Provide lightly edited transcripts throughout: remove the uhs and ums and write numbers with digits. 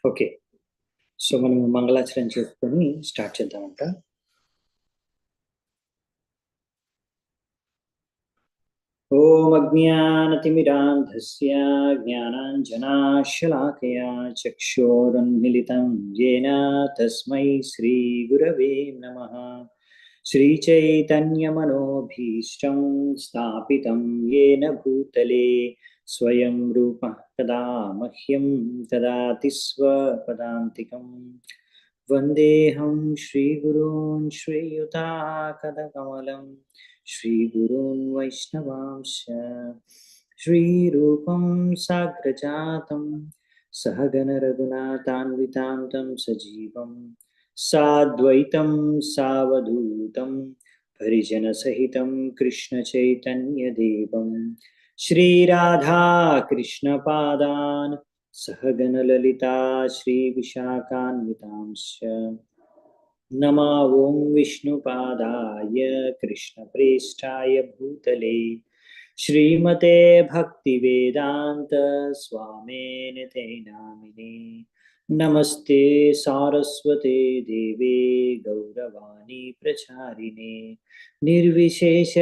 Okay. So, మనం మంగళాచరణ చేసుకొని start చేద్దామంట. ఓం అజ్ఞానతిమిరాంధస్య జ్ఞానాంజనాశలాకయా చక్షోరున్మిళితం येन తస్మై శ్రీగురవే నమః. శ్రీచైతన్యమనోభీష్టం స్థాపితం येन భూతలే స్వయం రూపః కదా మహ్యం దదాతి స్వపదాంతికం. వందేహం శ్రీగురూన్ శ్రీయుతాకదకమలం श्रीगुरून् वैष्णवांश श्रीरूपं साग्रजातं सहगणरघुनाथान्वितां तं सजीवं साद्वैतं सावधूतं परिजनसहितं कृष्णचैतन्यदेवं श्रीराधाकृष्णपादान् सहगणललिता श्रीविशाखान्वितांश्च नमा ओं विष्णुपादाय कृष्णप्रेष्ठाय भूतले श्रीमते भक्तिवेदांत स्वामिने ते नामिने. नमस्ते सारस्वते देवे गौरवाणी प्रचारिणे निर्विशेष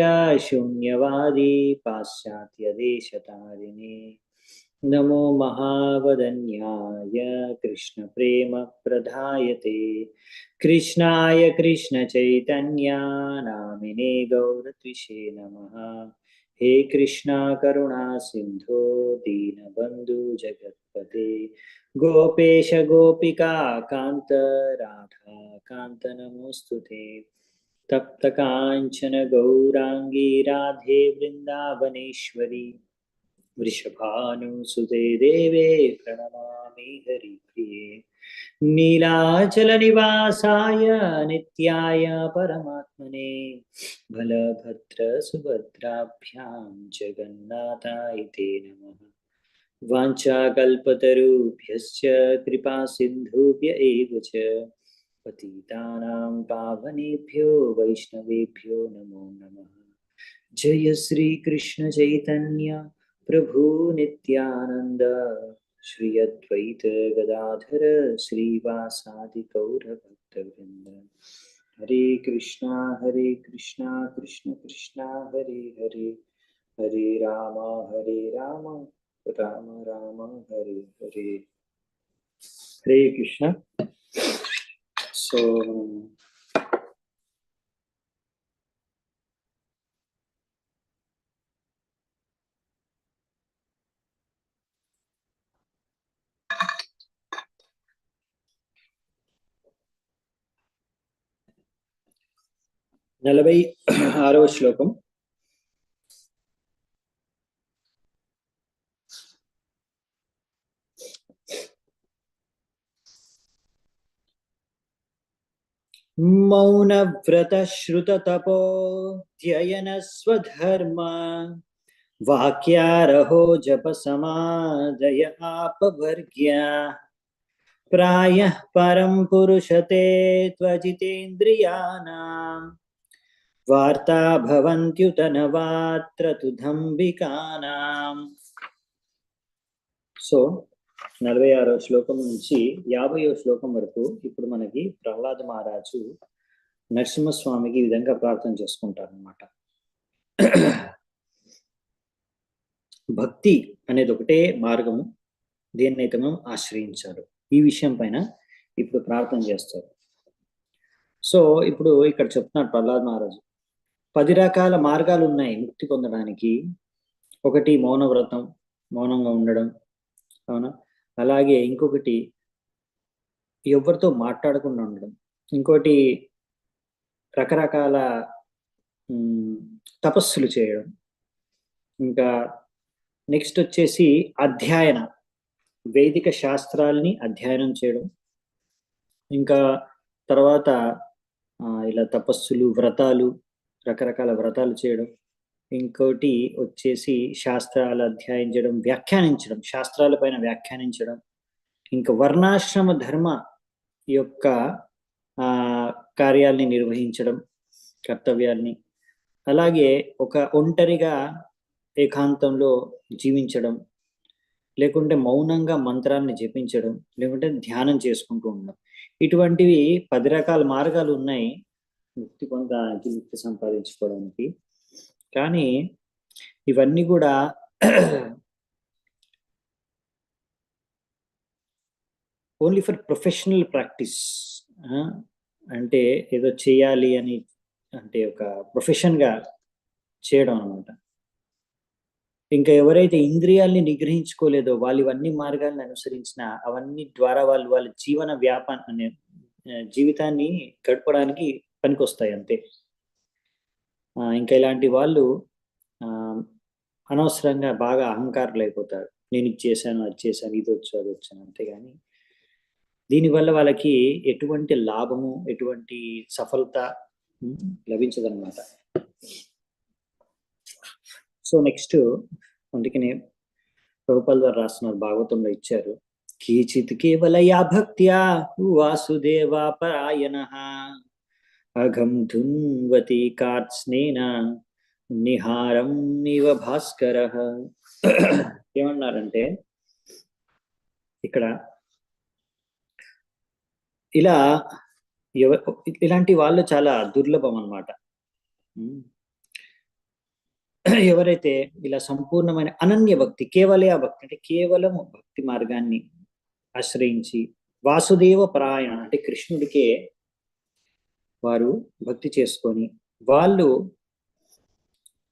शून्यवादी पाश्चात्य देशतारिणे. नमो महावदन्याय कृष्णप्रेम प्रदायते कृष्णाय कृष्णचैतन्या नामिने गौरत्विषे नमः. हे कृष्णा करुणा सिंधो दीनबंधु जगत्पते गोपेश गोपिका कांत राधा कांत नमोस्तुते. तप्त कांचन गौरांगी राधे वृंदावनेश्वरी वृषभानुसुते देवे प्रणमामि हरिप्रिये. नीलाचलनिवासाय नित्याय परमात्मने बलभद्रसुभद्राभ्यां जगन्नाथाय ते नमः. वाञ्छाकल्पतरुभ्यश्च कृपासिन्धुभ्य एव च पतितानां पावनेभ्यो वैष्णवेभ्यो नमो नमः. जय श्री कृष्ण चैतन्य प्रभु नित्यानंद श्री अद्वैत गदाधर श्रीवासादि गौर भक्तवृंद. हरे कृष्णा कृष्ण कृष्णा हरे हरे, हरे राम राम राम हरे हरे. हरे कृष्ण. సో నలభై 6వ శ్లోకం. మౌనవ్రత శ్రుత తపోధ్యయన స్వధర్మ వాక్యారహో జప సమాదయ ఆపవర్గ్య ప్రాయః పరం పురుషతే త్వజితేంద్రియాణాం వార్తా భవంత్యుత నవాత్ర తు దంబికానాం. సో 46వ శ్లోకం నుంచి 50వ శ్లోకం వరకు ఇప్పుడు మనకి ప్రహ్లాద మహారాజు నరసింహస్వామికి ఈ విధంగా ప్రార్థన చేసుకుంటారు అన్నమాట. భక్తి అనేది ఒకటే మార్గము, దేన్నైతే మనం ఆశ్రయించాలి, ఈ విషయం పైన ఇప్పుడు ప్రార్థన చేస్తారు. సో ఇప్పుడు ఇక్కడ చెప్తున్నాడు ప్రహ్లాద మహారాజు, 10 రకాల మార్గాలు ఉన్నాయి ముక్తి పొందడానికి. ఒకటి మౌనవ్రతం, మౌనంగా ఉండడం, అవునా. అలాగే ఇంకొకటి ఎవరితో మాట్లాడకుండా ఉండడం, ఇంకోటి రకరకాల తపస్సులు చేయడం, ఇంకా నెక్స్ట్ వచ్చేసి అధ్యయన, వైదిక శాస్త్రాలని అధ్యయనం చేయడం, ఇంకా తర్వాత ఇలా తపస్సులు, వ్రతాలు, రకరకాల వ్రతాలు చేయడం, ఇంకోటి వచ్చేసి శాస్త్రాలు అధ్యయించడం, వ్యాఖ్యానించడం, శాస్త్రాల పైన వ్యాఖ్యానించడం, ఇంకా వర్ణాశ్రమ ధర్మ యొక్క కార్యాలని నిర్వహించడం, కర్తవ్యాల్ని, అలాగే ఒక ఒంటరిగా ఏకాంతంలో జీవించడం, లేకుంటే మౌనంగా మంత్రాన్ని జపించడం, లేకుంటే ధ్యానం చేసుకుంటూ ఉండడం. ఇటువంటివి 10 రకాల మార్గాలు ఉన్నాయి ముక్తి పొందడానికి, ముక్తి సంపాదించుకోవడానికి. కానీ ఇవన్నీ కూడా ఓన్లీ ఫర్ ప్రొఫెషనల్ ప్రాక్టీస్. అంటే ఏదో చేయాలి అని, అంటే ఒక ప్రొఫెషన్గా చేయడం అనమాట. ఇంకా ఎవరైతే ఇంద్రియాల్ని నిగ్రహించుకోలేదో వాళ్ళు ఇవన్నీ మార్గాలను అనుసరించిన అవన్నీ ద్వారా వాళ్ళు వాళ్ళ జీవన వ్యాపాన్ని, జీవితాన్ని గడపడానికి పనికొస్తాయి అంతే. ఇంకా ఇలాంటి వాళ్ళు అనవసరంగా బాగా అహంకారులు అయిపోతారు. నేను ఇది చేశాను, అది చేశాను, ఇది వచ్చు, అది వచ్చాను, అంతేగాని దీనివల్ల వాళ్ళకి ఎటువంటి లాభము, ఎటువంటి సఫలత లభించదన్నమాట. సో నెక్స్ట్, అందుకనే ప్రభుపాల్ వారు రాస్తున్నారు, భాగవతంలో ఇచ్చారు, కేచిత్ కేవలయా భక్త్యా వాసుదేవా పరాయణః అఘం ధున్వతి కార్త్స్నేన నిహారం ఇవ భాస్కరః. ఏమన్నారంటే ఇక్కడ ఇలాంటి వాళ్ళు చాలా దుర్లభం అన్నమాట. ఎవరైతే ఇలా సంపూర్ణమైన అనన్య భక్తి, కేవలయ భక్తి అంటే కేవలం భక్తి మార్గాన్ని ఆశ్రయించి, వాసుదేవ పరాయణ అంటే కృష్ణుడికే వారు భక్తి చేసుకొని, వాళ్ళు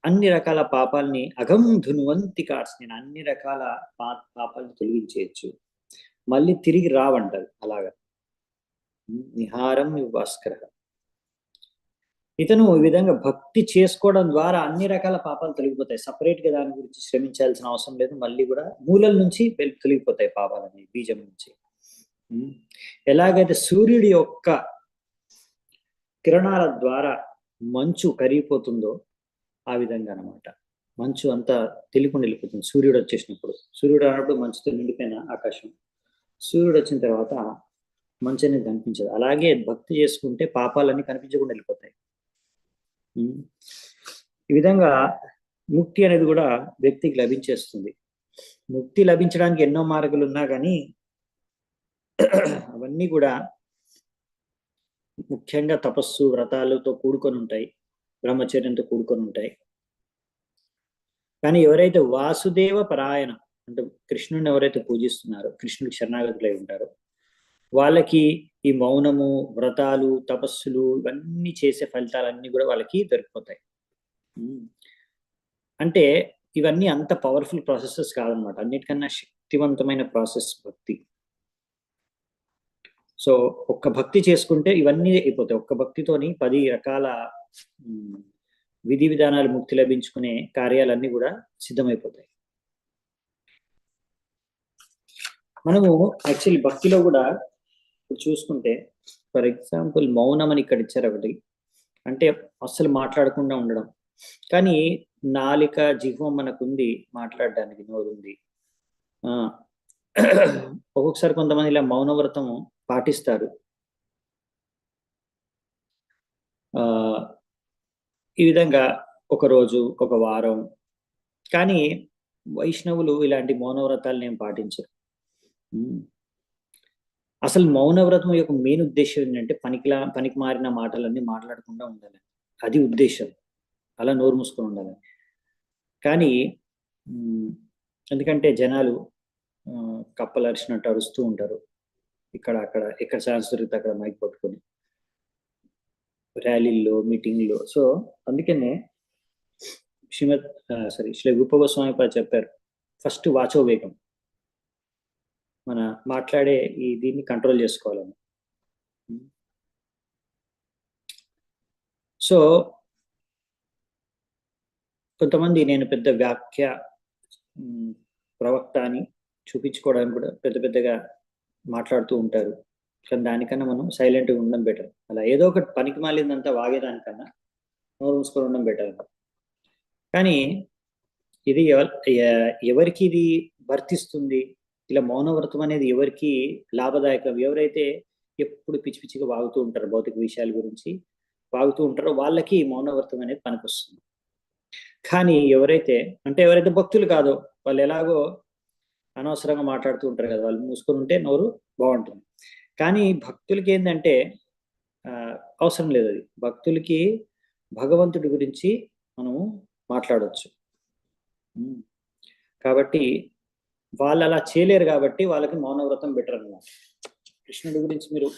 అన్ని రకాల పాపాలని అఘం ధునువంతి కార్త్స్నేన, అన్ని రకాల పాపాలను తొలగించేయచ్చు, మళ్ళీ తిరిగి రావంటారు. అలాగా నిహారం భాస్కర. ఇతను ఈ విధంగా భక్తి చేసుకోవడం ద్వారా అన్ని రకాల పాపాలు తొలగిపోతాయి. సపరేట్ గా దాని గురించి శ్రమించాల్సిన అవసరం లేదు. మళ్ళీ కూడా మూలల నుంచి తొలగిపోతాయి పాపాలని, బీజం నుంచి. ఎలాగైతే సూర్యుడి యొక్క కిరణాల ద్వారా మంచు కరిగిపోతుందో ఆ విధంగా అన్నమాట. మంచు అంతా తెలియకుండా వెళ్ళిపోతుంది సూర్యుడు వచ్చేసినప్పుడు. సూర్యుడు అన్నప్పుడు మంచుతో నిండిపోయిన ఆకాశం, సూర్యుడు వచ్చిన తర్వాత మంచు అనేది కనిపించదు. అలాగే భక్తి చేసుకుంటే పాపాలన్నీ కనిపించకుండా వెళ్ళిపోతాయి. ఈ విధంగా ముక్తి అనేది కూడా వ్యక్తికి లభించేస్తుంది. ముక్తి లభించడానికి ఎన్నో మార్గాలు ఉన్నా కానీ అవన్నీ కూడా ముఖ్యంగా తపస్సు, వ్రతాలతో కూడుకొని ఉంటాయి, బ్రహ్మచర్యంతో కూడుకొని ఉంటాయి. కానీ ఎవరైతే వాసుదేవ పరాయణ అంటే కృష్ణుడిని ఎవరైతే పూజిస్తున్నారో, కృష్ణుడికి శరణాగతులై ఉంటారో, వాళ్ళకి ఈ మౌనము, వ్రతాలు, తపస్సులు ఇవన్నీ చేసే ఫలితాలన్నీ కూడా వాళ్ళకి దొరికిపోతాయి. అంటే ఇవన్నీ అంత పవర్ఫుల్ ప్రాసెసెస్ కాదనమాట. అన్నిటికన్నా శక్తివంతమైన ప్రాసెస్ భక్తి. సో ఒక్క భక్తి చేసుకుంటే ఇవన్నీ అయిపోతాయి. ఒక్క భక్తితోని 10 రకాల విధి విధానాలు ముక్తి లభించుకునే కార్యాలన్నీ కూడా సిద్ధమైపోతాయి. మనము యాక్చువల్లీ భక్తిలో కూడా ఇప్పుడు చూసుకుంటే, ఫర్ ఎగ్జాంపుల్ మౌనం అని ఇక్కడ ఇచ్చారు ఒకటి, అంటే అస్సలు మాట్లాడకుండా ఉండడం. కానీ నాలిక, జిహ్వం మనకుంది, మాట్లాడడానికి నోరుంది. ఒక్కొక్కసారి కొంతమంది ఇలా మౌనవ్రతం పాటిస్తారు. ఈ విధంగా ఒక రోజు, ఒక వారం. కానీ వైష్ణవులు ఇలాంటి మౌనవ్రతాలు నేను పాటించరు. అసలు మౌనవ్రతం యొక్క మెయిన్ ఉద్దేశం ఏంటంటే పనికి మారిన మాటలన్నీ మాట్లాడకుండా ఉండాలి, అది ఉద్దేశం. అలా నోరు మూసుకొని ఉండాలి. కానీ ఎందుకంటే జనాలు కప్పలు అరిచినట్టు అరుస్తూ ఉంటారు, ఇక్కడ అక్కడ, ఎక్కడ ఛాన్స్ దొరికితే అక్కడ మైక్ పట్టుకొని ర్యాలీల్లో, మీటింగ్లో. సో అందుకనే శ్రీ రూప గోస్వామి చెప్పారు, ఫస్ట్ వాచో వేగం, మన మాట్లాడే దీన్ని కంట్రోల్ చేసుకోవాలని. సో కొంతమంది నేను పెద్ద వ్యాఖ్య ప్రవక్త అని చూపించుకోవడానికి కూడా పెద్ద పెద్దగా మాట్లాడుతూ ఉంటారు. కానీ దానికన్నా మనం సైలెంట్గా ఉండడం బెటర్. అలా ఏదో ఒకటి పనికి మాలిందంతా వాగేదానికన్నా నోరు మూసుకొని ఉండడం బెటర్. కానీ ఇది ఎవరికి ఇది వర్తిస్తుంది? ఇలా మౌనవ్రతం అనేది ఎవరికి లాభదాయకం? ఎవరైతే ఎప్పుడు పిచ్చి పిచ్చిగా వాగుతూ ఉంటారో, భౌతిక విషయాల గురించి వాగుతూ ఉంటారో వాళ్ళకి మౌనవ్రతం అనేది పనికొస్తుంది. కానీ ఎవరైతే భక్తులు కాదో, వాళ్ళు ఎలాగో అనవసరంగా మాట్లాడుతూ ఉంటారు కదా, వాళ్ళు మూసుకొని ఉంటే నోరు బాగుంటుంది. కానీ భక్తులకి ఏంటంటే అవసరం లేదు. అది భక్తులకి భగవంతుడి గురించి మనము మాట్లాడవచ్చు. కాబట్టి వాళ్ళు అలా చేయలేరు కాబట్టి వాళ్ళకి మౌనవ్రతం బెటర్ అన్నమాట. కృష్ణుడి గురించి మీరు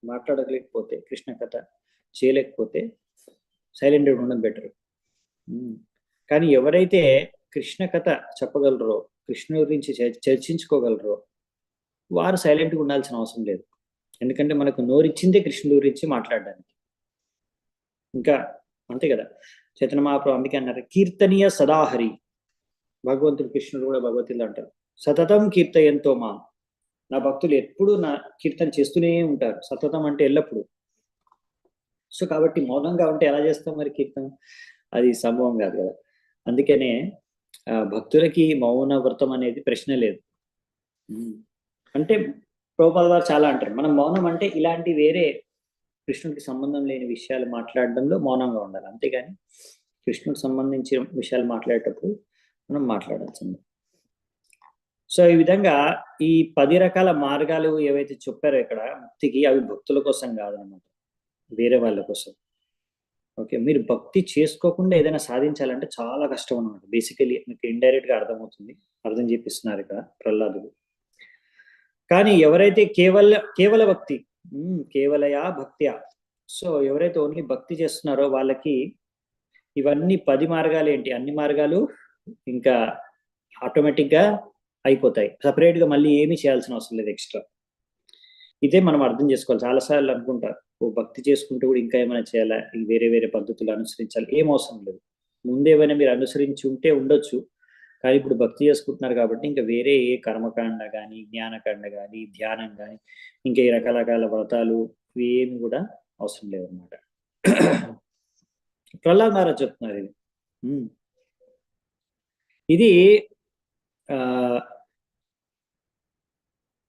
మాట్లాడలేకపోతే, కృష్ణ కథ చేయలేకపోతే సైలెంట్గా ఉండడం బెటర్. కానీ ఎవరైతే కృష్ణ కథ చెప్పగలరో, కృష్ణుడి గురించి చర్చించుకోగలరో వారు సైలెంట్గా ఉండాల్సిన అవసరం లేదు. ఎందుకంటే మనకు నోరిచ్చిందే కృష్ణుడి గురించి మాట్లాడడానికి. ఇంకా అంతే కదా, చైతన్య మహాప్రభు అందుకే అన్నారు కీర్తనీయ సదాహరి. భగవంతుడు కృష్ణుడు కూడా భగవద్గీతలో అంటారు సతతం కీర్తయంతో మా. నా భక్తులు ఎప్పుడు నా కీర్తన చేస్తూనే ఉంటారు. సతతం అంటే ఎల్లప్పుడు. సో కాబట్టి మౌనంగా ఉంటే ఎలా చేస్తాం మరి కీర్తన? అది సంభవం కాదు కదా. అందుకనే భక్తులకి మౌన వ్రతం అనేది ప్రశ్న లేదు. అంటే ప్రభుపాద వారు చాలా అంటారు మనం మౌనం అంటే ఇలాంటి వేరే కృష్ణుడికి సంబంధం లేని విషయాలు మాట్లాడడంలో మౌనంగా ఉండాలి, అంతేగాని కృష్ణుడికి సంబంధించిన విషయాలు మాట్లాడేటప్పుడు మనం మాట్లాడాల్సింది. సో ఈ విధంగా ఈ 10 రకాల మార్గాలు ఏవైతే చెప్పారో ఇక్కడ ముక్తికి, అవి భక్తుల కోసం కాదనమాట, వేరే వాళ్ళ కోసం. ఓకే, మీరు భక్తి చేసుకోకుండా ఏదైనా సాధించాలంటే చాలా కష్టం అనమాట. బేసికలీ మీకు ఇండైరెక్ట్ గా అర్థమవుతుంది, అర్థం చేపిస్తున్నారు ఇక్కడ ప్రహ్లాదుడు. కానీ ఎవరైతే కేవల భక్తి, కేవలయా భక్త్యా, సో ఎవరైతే ఓన్లీ భక్తి చేస్తున్నారో వాళ్ళకి ఇవన్నీ 10 మార్గాలు ఏంటి, అన్ని మార్గాలు ఇంకా ఆటోమేటిక్ గా అయిపోతాయి. సపరేట్ గా మళ్ళీ ఏమీ చేయాల్సిన అవసరం లేదు ఎక్స్ట్రా. ఇదే మనం అర్థం చేసుకోవాలి. చాలాసార్లు అనుకుంటారు ఓ భక్తి చేసుకుంటూ కూడా ఇంకా ఏమైనా చేయాలా, వేరే వేరే పద్ధతులు అనుసరించాలి, ఏం అవసరం లేదు. ముందేమైనా మీరు అనుసరించి ఉంటే ఉండొచ్చు, కానీ ఇప్పుడు భక్తి చేసుకుంటున్నారు కాబట్టి ఇంకా వేరే ఏ కర్మకాండ కానీ, జ్ఞానకాండ కానీ, ధ్యానం కానీ, ఇంకా ఈ రకరకాల వ్రతాలు ఏమి కూడా అవసరం లేదన్నమాట. ప్రహ్లాద్ మహారాజ్ చెప్తున్నారు ఇది. ఇది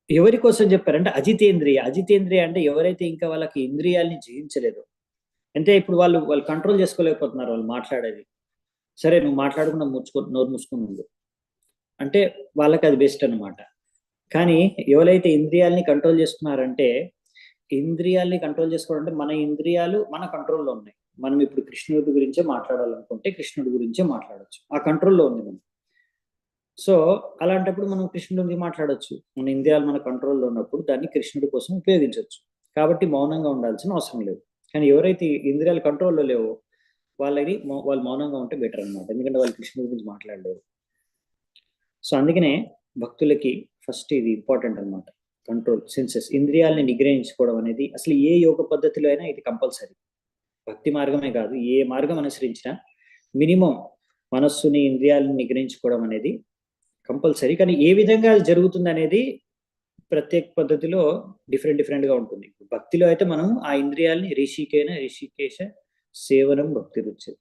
ఎవరి కోసం చెప్పారంటే అజితేంద్రియ. అజితేంద్రియ అంటే ఎవరైతే ఇంకా వాళ్ళకి ఇంద్రియాలని జయించలేదు, అంటే ఇప్పుడు వాళ్ళు కంట్రోల్ చేసుకోలేకపోతున్నారు వాళ్ళు మాట్లాడేది. సరే నువ్వు మాట్లాడకుండా నోరు మూసుకొని ఉంది అంటే వాళ్ళకి అది బెస్ట్ అనమాట. కానీ ఎవరైతే ఇంద్రియాలని కంట్రోల్ చేసుకున్నారంటే, ఇంద్రియాలని కంట్రోల్ చేసుకోవడం అంటే మన ఇంద్రియాలు మన కంట్రోల్లో ఉన్నాయి. మనం ఇప్పుడు కృష్ణుడి గురించే మాట్లాడాలనుకుంటే కృష్ణుడి గురించే మాట్లాడచ్చు, ఆ కంట్రోల్లో ఉంది మనం. సో అలాంటప్పుడు మనం కృష్ణుడి గురించి మాట్లాడచ్చు. మన ఇంద్రియాలు మన కంట్రోల్లో ఉన్నప్పుడు దాన్ని కృష్ణుడి కోసం ఉపయోగించవచ్చు. కాబట్టి మౌనంగా ఉండాల్సిన అవసరం లేదు. కానీ ఎవరైతే ఇంద్రియాలు కంట్రోల్లో లేవో వాళ్ళు మౌనంగా ఉంటే బెటర్ అనమాట, ఎందుకంటే వాళ్ళు కృష్ణుడి గురించి మాట్లాడలేరు. సో అందుకనే భక్తులకి ఫస్ట్ ఇది ఇంపార్టెంట్ అనమాట, కంట్రోల్ సెన్సెస్, ఇంద్రియాలని నిగ్రహించుకోవడం అనేది అసలు ఏ యోగ పద్ధతిలో అయినా ఇది కంపల్సరీ. భక్తి మార్గమే కాదు, ఏ మార్గం అనుసరించినా మినిమం మనస్సుని, ఇంద్రియాలను నిగ్రహించుకోవడం అనేది కంపల్సరీ. కానీ ఏ విధంగా అది జరుగుతుంది అనేది ప్రత్యేక పద్ధతిలో డిఫరెంట్ గా ఉంటుంది. భక్తిలో అయితే మనం ఆ ఇంద్రియాలని రిషికేశ సేవనం భక్తి రుచి,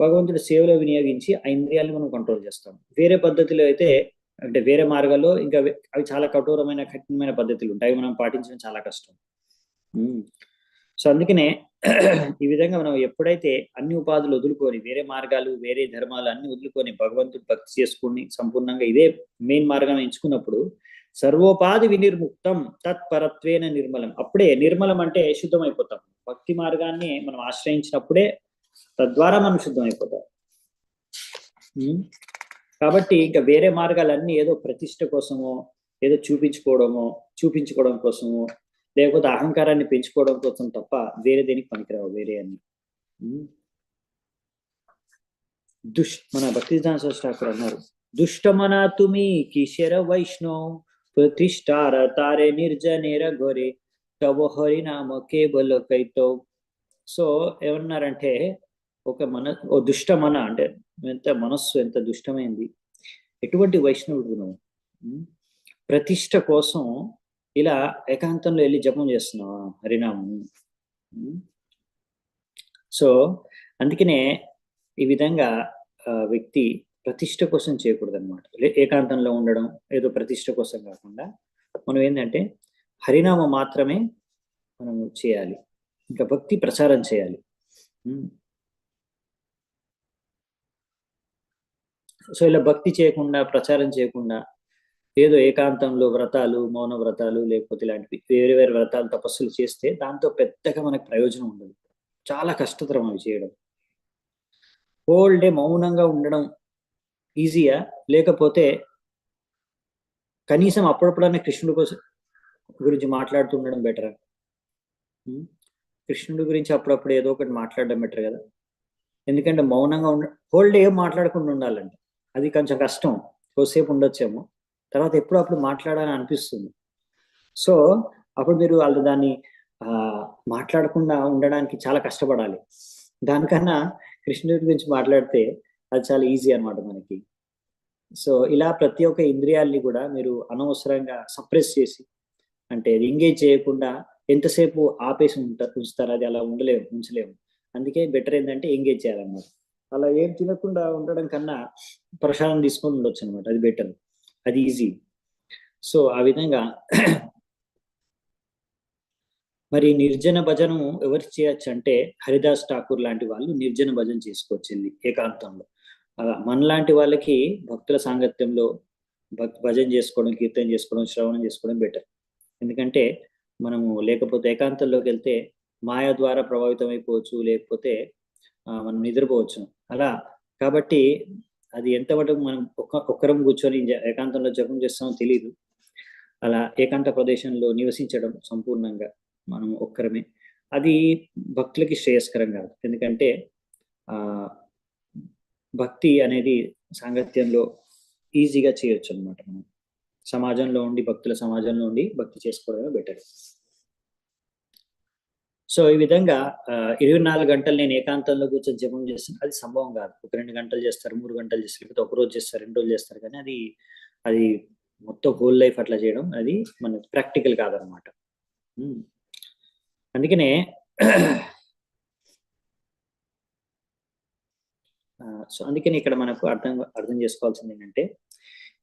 భగవంతుడి సేవలో వినియోగించి ఆ ఇంద్రియాలను మనం కంట్రోల్ చేస్తాం. వేరే పద్ధతిలో అయితే, అంటే వేరే మార్గాల్లో ఇంకా అవి చాలా కఠినమైన పద్ధతులు ఉంటాయి, మనం పాటించడం చాలా కష్టం. సో అందుకనే ఈ విధంగా మనం ఎప్పుడైతే అన్ని ఉపాధులు వదులుకొని, వేరే మార్గాలు, వేరే ధర్మాలు అన్ని వదులుకొని భగవంతుడు భక్తి చేసుకుని సంపూర్ణంగా ఇదే మెయిన్ మార్గం ఎంచుకున్నప్పుడు సర్వోపాధి వినిర్ముక్తం తత్పరత్వేన నిర్మలం. అప్పుడే నిర్మలం అంటే శుద్ధం అయిపోతాం. భక్తి మార్గాన్ని మనం ఆశ్రయించినప్పుడే తద్వారా మనం శుద్ధం అయిపోతాం. కాబట్టి ఇంకా వేరే మార్గాలన్నీ ఏదో ప్రతిష్ట కోసమో, ఏదో చూపించుకోవడం కోసమో, లేకపోతే అహంకారాన్ని పెంచుకోవడం కోసం తప్ప వేరే దేనికి పనికిరావు వేరే అన్ని. మన భక్తి సిద్ధాంత సరస్వతి ఠాకూర్ అన్నారు, దుష్టమన తుమి కిశర వైష్ణవ్ ప్రతిష్ఠార తారే నిర్జనేర గోరే తవ హరి నామ కేవల కైతో. సో ఏమన్నారంటే ఓ దుష్ట మన అంటే మనస్సు ఎంత దుష్టమైంది, ఎటువంటి వైష్ణవుడు నువ్వు, ప్రతిష్ట కోసం ఇలా ఏకాంతంలో వెళ్ళి జపం చేస్తున్నావా హరినామం. సో అందుకనే ఈ విధంగా వ్యక్తి ప్రతిష్ట కోసం చేయకూడదు అనమాట. ఏకాంతంలో ఉండడం ఏదో ప్రతిష్ట కోసం కాకుండా మనం ఏంటంటే హరినామం మాత్రమే మనము చేయాలి, ఇంకా భక్తి ప్రచారం చేయాలి. సో ఇలా భక్తి చేయకుండా, ప్రచారం చేయకుండా ఏదో ఏకాంతంలో వ్రతాలు, మౌన వ్రతాలు, లేకపోతే ఇలాంటివి వేరే వేరే వ్రతాలు, తపస్సులు చేస్తే దాంతో పెద్దగా మనకు ప్రయోజనం ఉండదు. చాలా కష్టతరం అవి చేయడం. హోల్ డే మౌనంగా ఉండడం ఈజీయా, లేకపోతే కనీసం అప్పుడప్పుడన్నా కృష్ణుడి కోసం గురించి మాట్లాడుతూ ఉండడం బెటరా? కృష్ణుడి గురించి అప్పుడప్పుడు ఏదో ఒకటి మాట్లాడడం బెటర్ కదా. ఎందుకంటే మౌనంగా హోల్ డే ఏం మాట్లాడకుండా ఉండాలంటే అది కొంచెం కష్టం. కొద్దిసేపు ఉండొచ్చేమో, తర్వాత ఎప్పుడప్పుడు మాట్లాడాలని అనిపిస్తుంది. సో అప్పుడు మీరు వాళ్ళు దాన్ని మాట్లాడకుండా ఉండడానికి చాలా కష్టపడాలి. దానికన్నా కృష్ణుడి గురించి మాట్లాడితే అది చాలా ఈజీ అనమాట మనకి. సో ఇలా ప్రతి ఒక్క ఇంద్రియాల్ని కూడా మీరు అనవసరంగా సప్రెస్ చేసి, అంటే ఎంగేజ్ చేయకుండా ఎంతసేపు ఆపేసి ఉంచుతారు, అది అలా ఉంచలేము. అందుకే బెటర్ ఏంటంటే ఎంగేజ్ చేయాలన్నమాట. అలా ఏం తినకుండా ఉండడం కన్నా ప్రసాదం తీసుకొని ఉండొచ్చు అనమాట, అది బెటర్, అది ఈజీ. సో ఆ విధంగా మరి నిర్జన భజన ఎవరు చేయొచ్చు అంటే హరిదాస్ ఠాకూర్ లాంటి వాళ్ళు నిర్జన భజన చేసుకోవచ్చు ఏకాంతంలో. అలా మనలాంటి వాళ్ళకి భక్తుల సాంగత్యంలో భజన చేసుకోవడం, కీర్తన చేసుకోవడం, శ్రవణం చేసుకోవడం బెటర్. ఎందుకంటే మనము లేకపోతే ఏకాంతంలోకి వెళ్తే మాయ ద్వారా ప్రభావితం అయిపోవచ్చు, లేకపోతే మనం నిద్రపోవచ్చు అలా. కాబట్టి అది ఎంతవరకు మనం ఒక్కరం కూర్చొని ఏకాంతంలో జపం చేస్తామో తెలియదు. అలా ఏకాంత ప్రదేశంలో నివసించడం సంపూర్ణంగా మనం ఒక్కరమే, అది భక్తులకి శ్రేయస్కరం కాదు. ఎందుకంటే భక్తి అనేది సాంగత్యంలో ఈజీగా చేయొచ్చు అనమాట. మనం సమాజంలో ఉండి, భక్తుల సమాజంలో ఉండి భక్తి చేసుకోవడమే బెటర్. సో ఈ విధంగా 24 గంటలు నేను ఏకాంతంలో కూర్చొని జపం చేస్తాను, అది సంభవం కాదు. ఒక 2 గంటలు చేస్తారు, 3 గంటలు చేస్తారు, లేకపోతే ఒక రోజు చేస్తారు, 2 రోజులు చేస్తారు, కానీ అది మొత్తం హోల్ లైఫ్ అట్లా చేయడం అది మనకి ప్రాక్టికల్ కాదనమాట. అందుకనే సో అందుకని ఇక్కడ మనకు అర్థం చేసుకోవాల్సింది ఏంటంటే,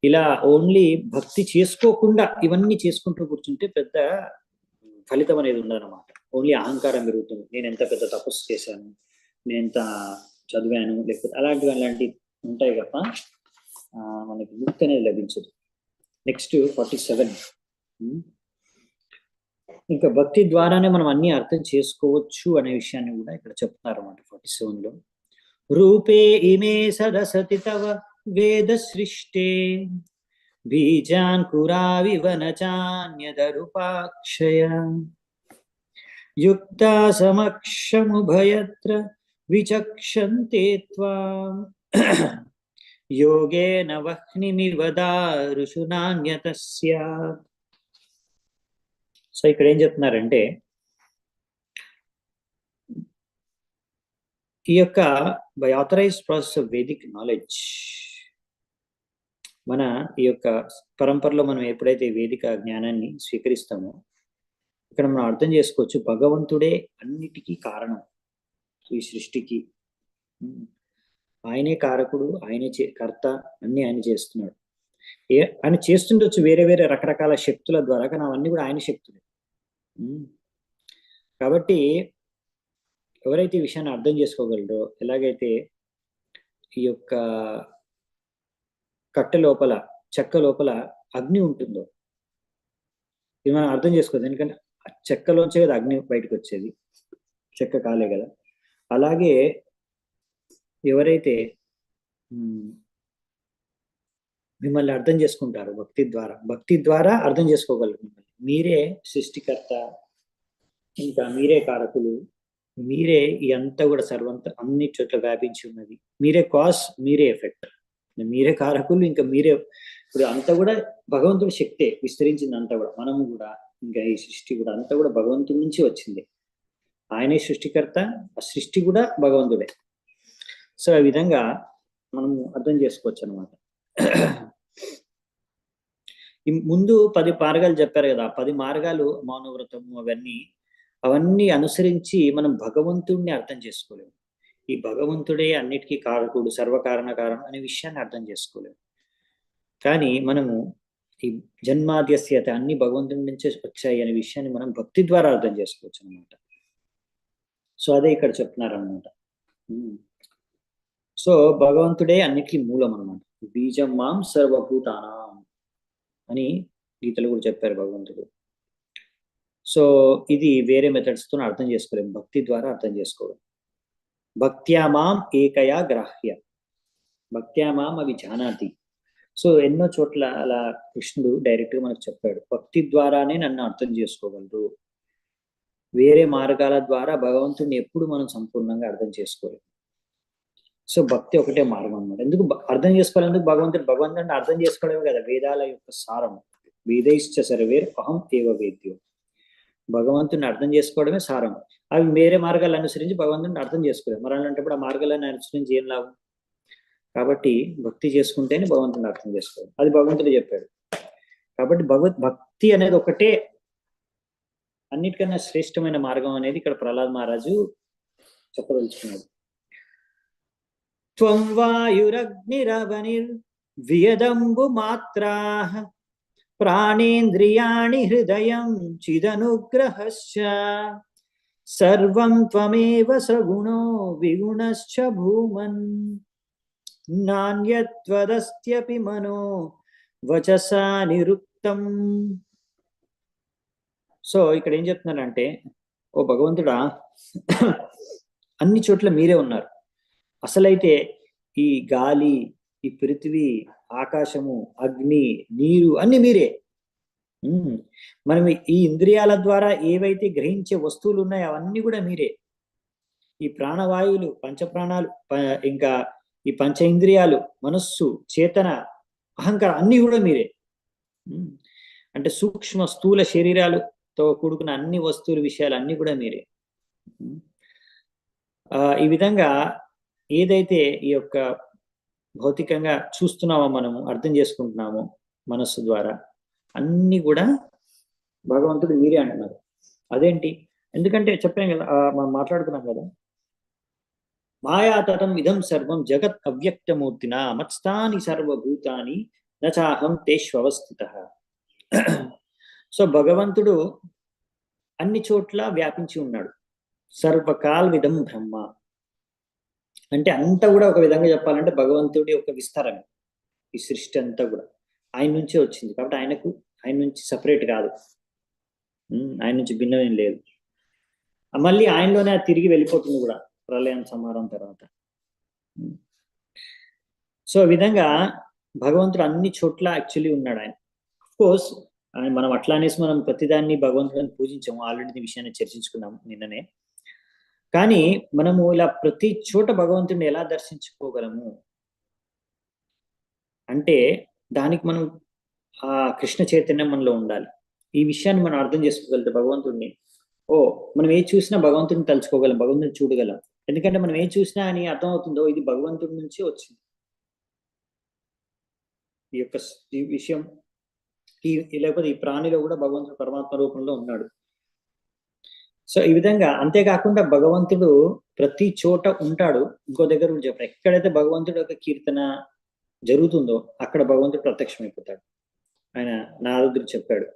ఇలా ఓన్లీ భక్తి చేసుకోకుండా ఇవన్నీ చేసుకుంటూ కూర్చుంటే పెద్ద ఫలితం అనేది ఉండదన్నమాట. ఓన్లీ అహంకారం పెరుగుతుంది. నేను ఎంత పెద్ద తపస్సు చేశాను, నేను ఎంత చదివాను, లేకపోతే అలాంటివి ఉంటాయి తప్ప మనకి ముక్తి అనేది లభించదు. నెక్స్ట్ 47. ఇంకా భక్తి ద్వారానే మనం అన్ని అర్థం చేసుకోవచ్చు అనే విషయాన్ని కూడా ఇక్కడ చెప్తున్నారు అన్నమాట 47లో. రూపే ఇమే సదసతి తవ వేద సృష్టే బీజాన్ కురావివ నచాన్యదరుపాక్షయ యుక్తా సమక్షముభయత్ర విచక్షంతే త్వాం యోగేన వహ్నిమివ దారుషు నాన్యత స్యాత్. సో ఇక్కడ ఏం చెప్తున్నారంటే, ఈ యొక్క by authorised process of Vedic knowledge, మన ఈ యొక్క పరంపరలో మనం ఎప్పుడైతే వేదిక జ్ఞానాన్ని స్వీకరిస్తామో ఇక్కడ మనం అర్థం చేసుకోవచ్చు, భగవంతుడే అన్నిటికీ కారణం. ఈ సృష్టికి ఆయనే కారకుడు, ఆయనే కర్త, అన్ని ఆయన చేస్తున్నాడు. ఆయన చేస్తుండొచ్చు వేరే వేరే రకరకాల శక్తుల ద్వారా, కానీ అవన్నీ కూడా ఆయన శక్తులే. కాబట్టి ఎవరైతే ఈ విషయాన్ని అర్థం చేసుకోగలరో, ఎలాగైతే ఈ యొక్క కట్టె లోపల, చెక్క లోపల అగ్ని ఉంటుందో, ఇది మనం అర్థం చేసుకోవచ్చు. ఎందుకంటే చెక్కలోంచే కదా అగ్ని బయటకు వచ్చేది, చెక్క కాలే కదా. అలాగే ఎవరైతే మిమ్మల్ని అర్థం చేసుకుంటారు భక్తి ద్వారా అర్థం చేసుకోగలరు మిమ్మల్ని. మీరే సృష్టికర్త, ఇంకా మీరే కారకులు, మీరే ఈ అంతా కూడా సర్వంత అన్ని చోట్ల వ్యాపించి ఉన్నది. మీరే కాజ్, మీరే ఎఫెక్ట్, మీరే కారకులు, ఇంకా మీరే. ఇప్పుడు అంతా కూడా భగవంతుడి శక్తే విస్తరించింది అంతా కూడా. మనము కూడా ఇంకా ఈ సృష్టి కూడా అంతా కూడా భగవంతుడి నుంచి వచ్చింది. ఆయనే సృష్టికర్త, ఆ సృష్టి కూడా భగవంతుడే. సో ఆ విధంగా మనము అర్థం చేసుకోవచ్చు అనమాట. ముందు 10 మార్గాలు చెప్పారు కదా, 10 మార్గాలు మౌనవ్రతము అవన్నీ అనుసరించి మనం భగవంతుడిని అర్థం చేసుకోలేము. ఈ భగవంతుడే అన్నిటికీ కారకుడు, సర్వకారణ కారణం అనే విషయాన్ని అర్థం చేసుకోలేము. కానీ మనము ఈ జన్మాద్యస్యత అన్ని భగవంతుడి నుంచే వచ్చాయి అనే విషయాన్ని మనం భక్తి ద్వారా అర్థం చేసుకోవచ్చు అనమాట. సో అదే ఇక్కడ చెప్తున్నారు అనమాట. సో భగవంతుడే అన్నిటికీ మూలం అనమాట. బీజం మాం సర్వభూతానాం. అని గీతలు కూడా చెప్పారు భగవంతుడు. సో ఇది వేరే మెథడ్స్ తో అర్థం చేసుకోలేము, భక్తి ద్వారా అర్థం చేసుకోవడం. భక్త్యా మాం ఏకయా గ్రాహ్య, భక్త్యా మాం అవి జానాతి. సో ఎన్నో చోట్ల అలా కృష్ణుడు డైరెక్ట్ గా మనకు చెప్పాడు, భక్తి ద్వారానే నన్ను అర్థం చేసుకోగలరు, వేరే మార్గాల ద్వారా భగవంతుడిని ఎప్పుడు మనం సంపూర్ణంగా అర్థం చేసుకోలేము. సో భక్తి ఒకటే మార్గం అన్నమాట. ఎందుకు అర్థం చేసుకోవాలందుకు భగవంతుడు అంటే అర్థం చేసుకోవడమే కదా వేదాల యొక్క సారం. వేదైశ్చ సర్వేర్ అహం ఏవ వేద్యో, భగవంతుని అర్థం చేసుకోవడమే సారం. అవి వేరే మార్గాలు అనుసరించి భగవంతుని అర్థం చేసుకోలేము. మరి అలాంటప్పుడు ఆ మార్గాలను అనుసరించి ఏం లాభం? కాబట్టి భక్తి చేసుకుంటేనే భగవంతుని అర్థం చేసుకోవాలి, అది భగవంతుడు చెప్పాడు. కాబట్టి భక్తి అనేది ఒకటే అన్నిటికన్నా శ్రేష్టమైన మార్గం అనేది ఇక్కడ ప్రహ్లాద్ మహారాజు చెప్పదలుచుకున్నాడు. త్వం వాయురగ్నిరవనిర్ వియదంబు మాత్రాః ప్రాణేంద్రియాణి హృదయం చిదనుగ్రహశ్చ సర్వం త్వమేవ సగుణో విగుణశ్చ భూమన్ నాన్యత్వదస్త్యపి మనో వచసా నిరుక్తం. సో ఇక్కడ ఏం చెప్తున్నారంటే, ఓ భగవంతుడా, అన్ని చోట్ల మీరే ఉన్నారు. అసలైతే ఈ గాలి, ఈ పృథివీ, ఆకాశము, అగ్ని, నీరు అన్ని మీరే. మనం ఈ ఇంద్రియాల ద్వారా ఏవైతే గ్రహించే వస్తువులు ఉన్నాయో అవన్నీ కూడా మీరే. ఈ ప్రాణవాయువులు, పంచప్రాణాలు, ఇంకా ఈ పంచ ఇంద్రియాలు, మనస్సు, చేతన, అహంకారం అన్ని కూడా మీరే. అంటే సూక్ష్మ స్థూల శరీరాలతో కూడుకున్న అన్ని వస్తువుల విషయాలు అన్ని కూడా మీరే. ఈ విధంగా ఏదైతే ఈ యొక్క భౌతికంగా చూస్తున్నామో, మనము అర్థం చేసుకుంటున్నామో మనస్సు ద్వారా, అన్ని కూడా భగవంతుడు మీరే అంటున్నారు. అదేంటి? ఎందుకంటే చెప్పాం కదా, మనం మాట్లాడుకున్నాం కదా, మాయాతరం ఇదం సర్వం జగత్ అవ్యక్తమూర్తినా మత్స్థాని సర్వభూతాని నచాహం తేష్వస్థితః. సో భగవంతుడు అన్ని చోట్ల వ్యాపించి ఉన్నాడు. సర్వకాల్ విధం బ్రహ్మ అంటే అంతా కూడా ఒక విధంగా చెప్పాలంటే భగవంతుడి ఒక విస్తారం. ఈ సృష్టి అంతా కూడా ఆయన నుంచే వచ్చింది కాబట్టి ఆయన నుంచి సపరేట్ కాదు, ఆయన నుంచి భిన్నమేం లేదు. మళ్ళీ ఆయనలోనే అది తిరిగి వెళ్ళిపోతుంది కూడా ప్రళయం సంహారం తర్వాత. సో ఈ విధంగా భగవంతుడు అన్ని చోట్ల యాక్చువల్లీ ఉన్నాడు. ఆయన కోర్స్ మనం అట్లా అనేసి మనం ప్రతిదాన్ని భగవంతుడిని పూజించాము, ఆల్రెడీ విషయాన్ని చర్చించుకున్నాము నిన్ననే. కానీ మనము ఇలా ప్రతి చోట భగవంతుడిని ఎలా దర్శించుకోగలము అంటే దానికి మనం ఆ కృష్ణ చైతన్యం మనలో ఉండాలి. ఈ విషయాన్ని మనం అర్థం చేసుకోగలిగితే భగవంతుడిని, మనం ఏ చూసినా భగవంతుడిని తలుచుకోగలం, భగవంతుడిని చూడగలం. ఎందుకంటే మనం ఏ చూసినా అని అర్థమవుతుందో ఇది భగవంతుడి నుంచి వచ్చింది. ఈ యొక్క ఈ విషయం లేకపోతే ఈ ప్రాణిలో కూడా భగవంతుడు పరమాత్మ రూపంలో ఉన్నాడు. సో ఈ విధంగా, అంతేకాకుండా భగవంతుడు ప్రతి చోట ఉంటాడు. ఇంకో దగ్గర కూడా చెప్పాడు, ఎక్కడైతే భగవంతుడు యొక్క కీర్తన జరుగుతుందో అక్కడ భగవంతుడు ప్రత్యక్షమైపోతాడు. ఆయన నారదుడు చెప్పాడు,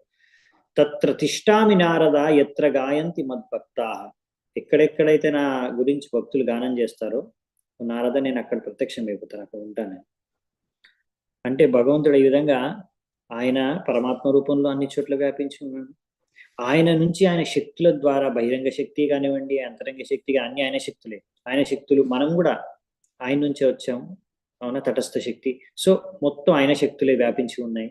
తత్ర తిష్టామి నారద ఎత్ర గాయంతి మద్భక్తా. ఎక్కడెక్కడైతే నా గురించి భక్తులు గానం చేస్తారో నారద నేను అక్కడ ప్రత్యక్షం అయిపోతాను, అక్కడ ఉంటాను. అంటే భగవంతుడు ఈ విధంగా ఆయన పరమాత్మ రూపంలో అన్ని చోట్ల వ్యాపించి ఉన్నాడు. ఆయన నుంచి ఆయన శక్తుల ద్వారా, బహిరంగ శక్తి కానివ్వండి, అంతరంగ శక్తిగా అన్ని ఆయన శక్తులే. ఆయన శక్తులు మనం కూడా ఆయన నుంచే వచ్చాము, అవునా, తటస్థ శక్తి. సో మొత్తం ఆయన శక్తులే వ్యాపించి ఉన్నాయి.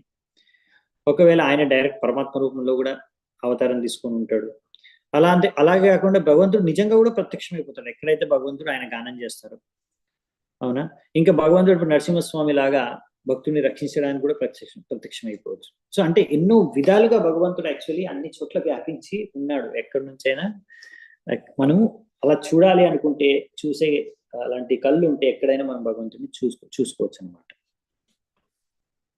ఒకవేళ ఆయన డైరెక్ట్ పరమాత్మ రూపంలో కూడా అవతారం తీసుకొని ఉంటాడు. అలాగే కాకుండా భగవంతుడు నిజంగా కూడా ప్రత్యక్షమైపోతాడు ఎక్కడైతే భగవంతుడు ఆయన గానం చేస్తారు, అవునా. ఇంకా భగవంతుడు ఇప్పుడు నరసింహస్వామి లాగా భక్తుడిని రక్షించడానికి కూడా ప్రత్యక్షం అయిపోవచ్చు. సో అంటే ఎన్నో విధాలుగా భగవంతుడు యాక్చువల్లీ అన్ని చోట్ల వ్యాపించి ఉన్నాడు. ఎక్కడి నుంచైనా మనము అలా చూడాలి అనుకుంటే, చూసే అలాంటి కళ్ళు ఉంటే ఎక్కడైనా మనం భగవంతుడిని చూసుకోవచ్చు అనమాట.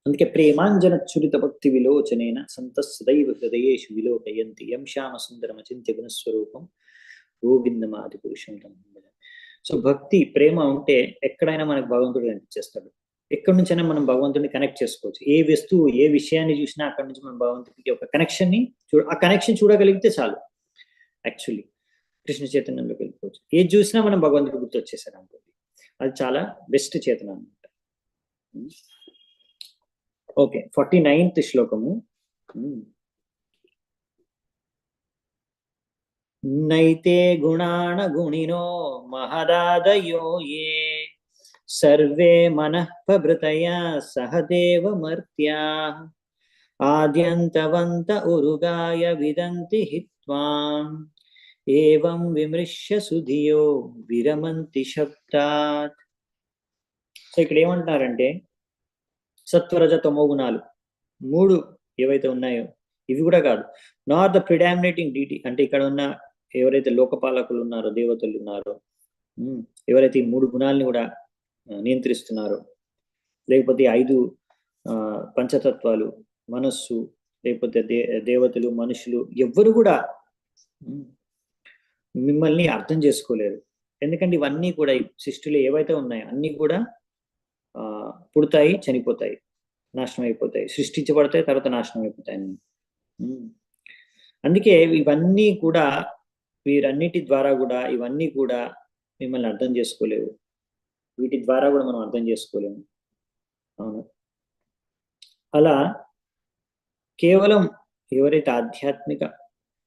అందుకే ప్రేమాంజన చురిత భక్తి విలోచనైన సంత సదైవ హృదయేషు విలోకయంతి యం శ్యామ సుందరమ చింత్య గుణస్వరూపం గోవిందమాది పురుషం. సో భక్తి, ప్రేమ ఉంటే ఎక్కడైనా మనకు భగవంతుడు కనిపించేస్తాడు. ఎక్కడి నుంచైనా మనం భగవంతుడిని కనెక్ట్ చేసుకోవచ్చు. ఏ వస్తువు, ఏ విషయాన్ని చూసినా అక్కడి నుంచి మనం భగవంతుడికి ఒక ఆ కనెక్షన్ చూడగలిగితే చాలు. యాక్చువల్లీ కృష్ణ చైతన్యంలోకి వెళ్ళిపోవచ్చు. ఏది చూసినా మనం భగవంతుడు గుర్తు వచ్చేసాడు అనుకోండి, అది చాలా బెస్ట్ చేతన అనమాట. ఓకే, 49th శ్లోకము. నైతే గుణాన గుణినో మహదాదయో ఏ సర్వే మనః ప్రభృతయా సహదేవ మర్త్యా ఆద్యంతవంత ఉరుగాయ విదంతి హిత్వాం ఏవం విమృశ్య సుధియో విరమంతి శబ్దాత్. సో ఇక్కడ ఏమంటున్నారంటే సత్వరజ తమో గుణాలు 3 ఏవైతే ఉన్నాయో ఇవి కూడా కాదు, నాట్ ద ప్రిడామినేటింగ్ డిటీ. అంటే ఇక్కడ ఉన్న ఎవరైతే లోకపాలకులు ఉన్నారో, దేవతలు ఉన్నారో, ఎవరైతే ఈ 3 గుణాలని కూడా నియంత్రిస్తున్నారో, లేకపోతే 5 పంచతత్వాలు, మనస్సు, లేకపోతే దేవతలు, మనుషులు ఎవ్వరు కూడా మిమ్మల్ని అర్థం చేసుకోలేరు. ఎందుకంటే ఇవన్నీ కూడా ఈ సృష్టిలో ఏవైతే ఉన్నాయో అన్నీ కూడా పుడతాయి, చనిపోతాయి, నాశనం అయిపోతాయి, సృష్టించబడతాయి, తర్వాత నాశనం అయిపోతాయి అన్ని. అందుకే ఇవన్నీ కూడా, వీరన్నిటి ద్వారా కూడా ఇవన్నీ కూడా మిమ్మల్ని అర్థం చేసుకోలేవు, వీటి ద్వారా కూడా మనం అర్థం చేసుకోలేము. అవును, అలా కేవలం ఎవరైతే ఆధ్యాత్మిక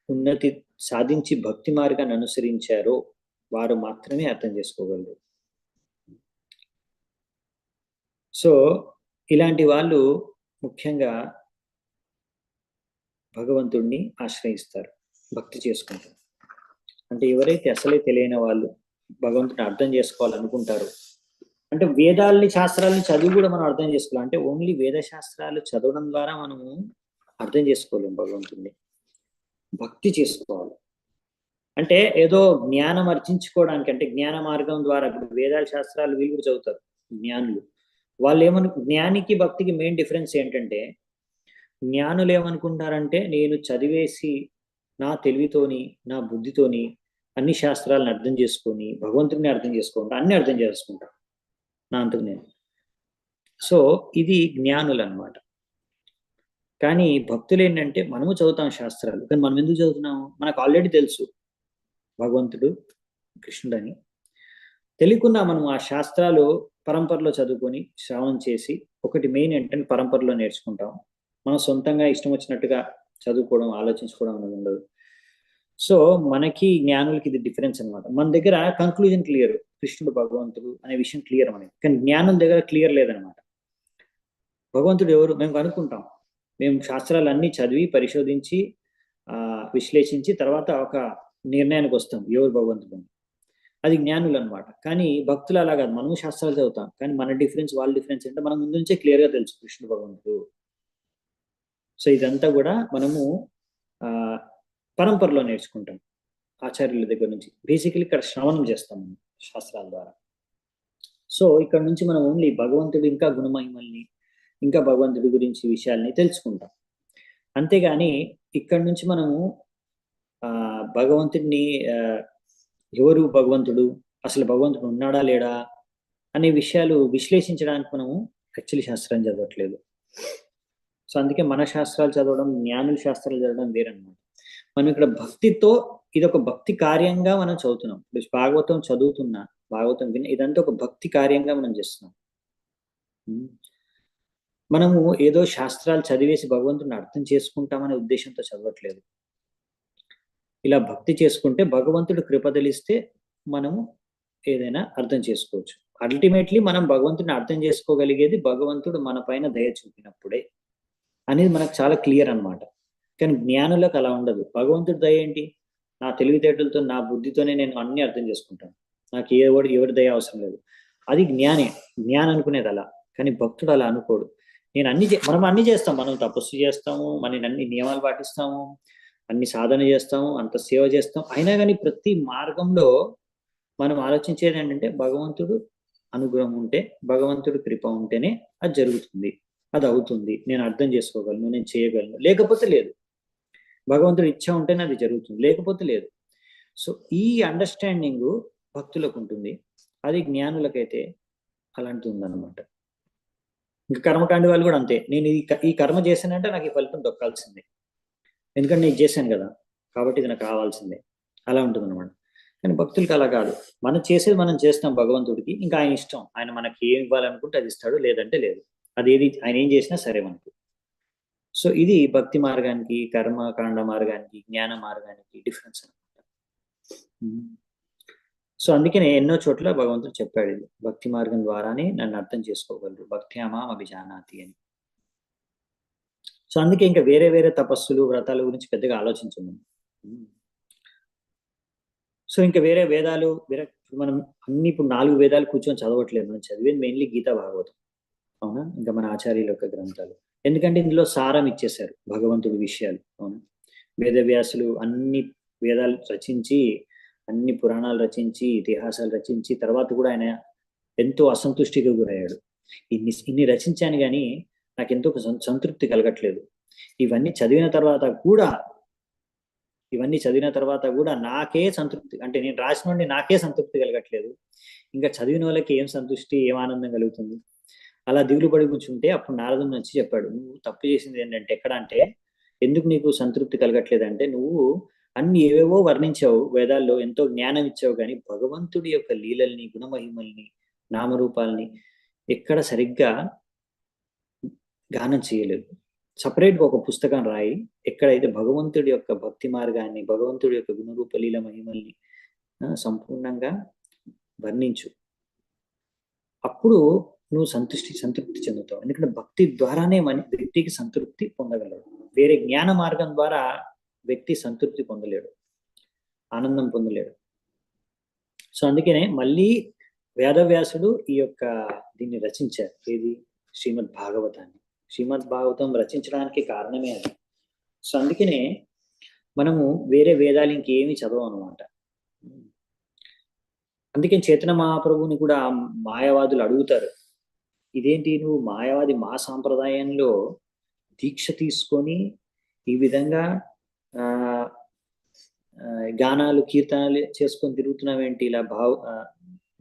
ఉన్నతి సాధించి భక్తి మార్గాన్ని అనుసరించారో వారు మాత్రమే అర్థం చేసుకోగలరు. సో ఇలాంటి వాళ్ళు ముఖ్యంగా భగవంతుడిని ఆశ్రయిస్తారు, భక్తి చేసుకుంటారు. అంటే ఎవరైతే అసలే తెలియని వాళ్ళు భగవంతుడిని అర్థం చేసుకోవాలనుకుంటారు, అంటే వేదాలని శాస్త్రాలని చదివి కూడా మనం అర్థం చేసుకోవాలి. అంటే ఓన్లీ వేద శాస్త్రాలు చదవడం ద్వారా మనము అర్థం చేసుకోలేము భగవంతుడిని, భక్తి చేసుకోవాలి. అంటే ఏదో జ్ఞానం అర్జించుకోవడానికి, అంటే జ్ఞాన మార్గం ద్వారా, ఇప్పుడు వేదాల శాస్త్రాలు వీళ్ళు కూడా చదువుతారు జ్ఞానులు. వాళ్ళు జ్ఞానికి భక్తికి మెయిన్ డిఫరెన్స్ ఏంటంటే, జ్ఞానులు ఏమనుకుంటారంటే నేను చదివేసి నా తెలివితోని నా బుద్ధితోని అన్ని శాస్త్రాలను అర్థం చేసుకొని భగవంతుడిని అర్థం చేసుకుంటా, అన్ని అర్థం చేసుకుంటా నా అంతకు నేను. సో ఇది జ్ఞానులు అన్నమాట. కానీ భక్తులు ఏంటంటే మనము చదువుతాం శాస్త్రాలు, కానీ మనం ఎందుకు చదువుతున్నాము? మనకు ఆల్రెడీ తెలుసు భగవంతుడు కృష్ణుడని. తెలియకుండా మనం ఆ శాస్త్రాలు పరంపరలో చదువుకొని శ్రవణం చేసి, ఒకటి మెయిన్ ఏంటంటే పరంపరలో నేర్చుకుంటాం. మనం సొంతంగా ఇష్టం వచ్చినట్టుగా చదువుకోవడం, ఆలోచించుకోవడం అనేది ఉండదు. సో మనకి జ్ఞానులకి ఇది డిఫరెన్స్ అనమాట. మన దగ్గర కంక్లూజన్ క్లియర్, కృష్ణుడు భగవంతుడు అనే విషయం క్లియర్ మనకి, కానీ జ్ఞానం దగ్గర క్లియర్ లేదనమాట. భగవంతుడు ఎవరు మేము కనుక్కుంటాం, మేము శాస్త్రాలు అన్ని చదివి పరిశోధించి విశ్లేషించి తర్వాత ఒక నిర్ణయానికి వస్తాం ఎవరు భగవంతుడు. అది జ్ఞానులు అనమాట. కానీ భక్తులు అలా కాదు, మనము శాస్త్రాలు చదువుతాం, కానీ మన డిఫరెన్స్ వాళ్ళ డిఫరెన్స్ అంటే మనం ముందు నుంచే క్లియర్గా తెలుసు కృష్ణుడు భగవంతుడు. సో ఇదంతా కూడా మనము పరంపరలో నేర్చుకుంటాం ఆచార్యుల దగ్గర నుంచి. బేసికలీ ఇక్కడ శ్రవణం చేస్తాం మనం శాస్త్రాల ద్వారా. సో ఇక్కడ నుంచి మనం ఓన్లీ భగవంతుడు ఇంకా గుణమహిమల్ని, ఇంకా భగవంతుడి గురించి విషయాల్ని తెలుసుకుంటాం. అంతేగాని ఇక్కడ నుంచి మనము భగవంతుడిని ఎవరు భగవంతుడు, అసలు భగవంతుడు ఉన్నాడా లేడా అనే విషయాలు విశ్లేషించడానికి మనము యాక్చువల్లీ శాస్త్రం చదవట్లేదు. సో అందుకే మన శాస్త్రాలు చదవడం, జ్ఞానుల శాస్త్రాలు చదవడం వేరన్నమాట. మనం ఇక్కడ భక్తితో, ఇది ఒక భక్తి కార్యంగా మనం చదువుతున్నాం. ఇప్పుడు భాగవతం చదువుతున్నా, భాగవతం విని, ఇదంతా ఒక భక్తి కార్యంగా మనం చేస్తున్నాం. మనము ఏదో శాస్త్రాలు చదివేసి భగవంతుడిని అర్థం చేసుకుంటామనే ఉద్దేశంతో చదవట్లేదు. ఇలా భక్తి చేసుకుంటే భగవంతుడు కృపదలిస్తే మనము ఏదైనా అర్థం చేసుకోవచ్చు. అల్టిమేట్లీ మనం భగవంతుడిని అర్థం చేసుకోగలిగేది భగవంతుడు మన పైన దయ చూపినప్పుడే అనేది మనకు చాలా క్లియర్ అనమాట. కానీ జ్ఞానులకు అలా ఉండదు. భగవంతుడి దయ ఏంటి? నా తెలివితేటలతో నా బుద్ధితోనే నేను అన్ని అర్థం చేసుకుంటాను, నాకు ఎవరి దయ అవసరం లేదు. అది జ్ఞానం అనుకునేది అలా. కానీ భక్తుడు అలా అనుకోడు. మనం అన్ని చేస్తాం, మనం తపస్సు చేస్తాము, మనం అన్ని నియమాలు పాటిస్తాము, అన్ని సాధన చేస్తాము, అంత సేవ చేస్తాం. అయినా కానీ ప్రతి మార్గంలో మనం ఆలోచించేది ఏంటంటే భగవంతుడు అనుగ్రహం ఉంటే, భగవంతుడు కృప ఉంటేనే అది జరుగుతుంది, అది అవుతుంది, నేను అర్థం చేసుకోగలను, నేను చేయగలను, లేకపోతే లేదు. భగవంతుడు ఇచ్చ ఉంటేనే అది జరుగుతుంది, లేకపోతే లేదు. సో ఈ అండర్స్టాండింగ్ భక్తులకు ఉంటుంది, అది జ్ఞానులకైతే అలాంటిది ఉందన్నమాట. ఇంకా కర్మకాండి వాళ్ళు కూడా అంతే. నేను ఈ కర్మ చేశానంటే నాకు ఈ ఫలితం దొక్కాల్సిందే, ఎందుకంటే నేను చేశాను కదా, కాబట్టి ఇది నాకు కావాల్సిందే, అలా ఉంటుంది అనమాట. కానీ భక్తులకి అలా కాదు. మనం చేసేది మనం చేస్తాం భగవంతుడికి, ఇంకా ఆయన ఇష్టం, ఆయన మనకి ఏమి ఇవ్వాలనుకుంటే అది ఇస్తాడు, లేదంటే లేదు. అదేది ఆయన ఏం చేసినా సరే మనకు. సో ఇది భక్తి మార్గానికి, కర్మకాండ మార్గానికి, జ్ఞాన మార్గానికి డిఫరెన్స్ అనమాట. సో అందుకనే ఎన్నో చోట్ల భగవంతుడు చెప్పాడు ఇది, భక్తి మార్గం ద్వారానే నన్ను అర్థం చేసుకోగలరు, భక్తి అమాం అభిజానాతి అని. సో అందుకే ఇంకా వేరే వేరే తపస్సులు వ్రతాల గురించి పెద్దగా ఆలోచించము. సో ఇంకా వేరే వేదాలు వేరే మనం అన్ని ఇప్పుడు 4 వేదాలు కూర్చొని చదవట్లేదు, మనం చదివేది మెయిన్లీ గీతా భాగవతం, అవునా, ఇంకా మన ఆచార్యుల యొక్క గ్రంథాలు. ఎందుకంటే ఇందులో సారం ఇచ్చేశారు భగవంతుడి విషయాలు, అవునా. వేదవ్యాసులు అన్ని వేదాలు రచించి, అన్ని పురాణాలు రచించి, ఇతిహాసాలు రచించి తర్వాత కూడా ఆయన ఎంతో అసంతుష్టిగా గురయ్యాడు. ఇన్ని రచించాను కానీ నాకు ఎంతో సంతృప్తి కలగట్లేదు. ఇవన్నీ చదివిన తర్వాత కూడా నాకే సంతృప్తి, అంటే నేను రాసిన నుండి నాకే సంతృప్తి కలగట్లేదు, ఇంకా చదివిన వాళ్ళకి ఏం సంతృష్టి, ఏం ఆనందం కలుగుతుంది. అలా దిగులు పడి కూర్చుంటే అప్పుడు నారదుని వచ్చి చెప్పాడు, నువ్వు తప్పు చేసింది ఏంటంటే, ఎక్కడ అంటే, ఎందుకు నీకు సంతృప్తి కలగట్లేదు అంటే, నువ్వు అన్ని ఏవేవో వర్ణించావు వేదాల్లో, ఎంతో జ్ఞానం ఇచ్చావు, కానీ భగవంతుడి యొక్క లీలల్ని, గుణమహిమల్ని, నామరూపాలని ఎక్కడ సరిగ్గా గానం చేయలేదు. సపరేట్గా ఒక పుస్తకం రాయి, ఎక్కడైతే భగవంతుడి యొక్క భక్తి మార్గాన్ని, భగవంతుడి యొక్క గుణరూప లీల మహిమల్ని సంపూర్ణంగా వర్ణించు, అప్పుడు నువ్వు సంతృప్తి చెందుతావు. ఎందుకంటే భక్తి ద్వారానే వ్యక్తికి సంతృప్తి పొందగలడు. వేరే జ్ఞాన మార్గం ద్వారా వ్యక్తి సంతృప్తి పొందలేడు, ఆనందం పొందలేడు. సో అందుకనే మళ్ళీ వేదవ్యాసుడు ఈ యొక్క దీన్ని రచించారు, ఏది, శ్రీమద్ భాగవతాన్ని. శ్రీమద్ భాగవతం రచించడానికి కారణమే అది. సో అందుకనే మనము వేరే వేదాలు ఇంకేమి చదవం అనమాట. అందుకే చైతన్య మహాప్రభుని కూడా మాయావాదులు అడుగుతారు, ఇదేంటి నువ్వు మాయావాది, మా సాంప్రదాయంలో దీక్ష తీసుకొని ఈ విధంగా గానాలు కీర్తనలు చేసుకొని తిరుగుతున్నావేంటి, ఇలా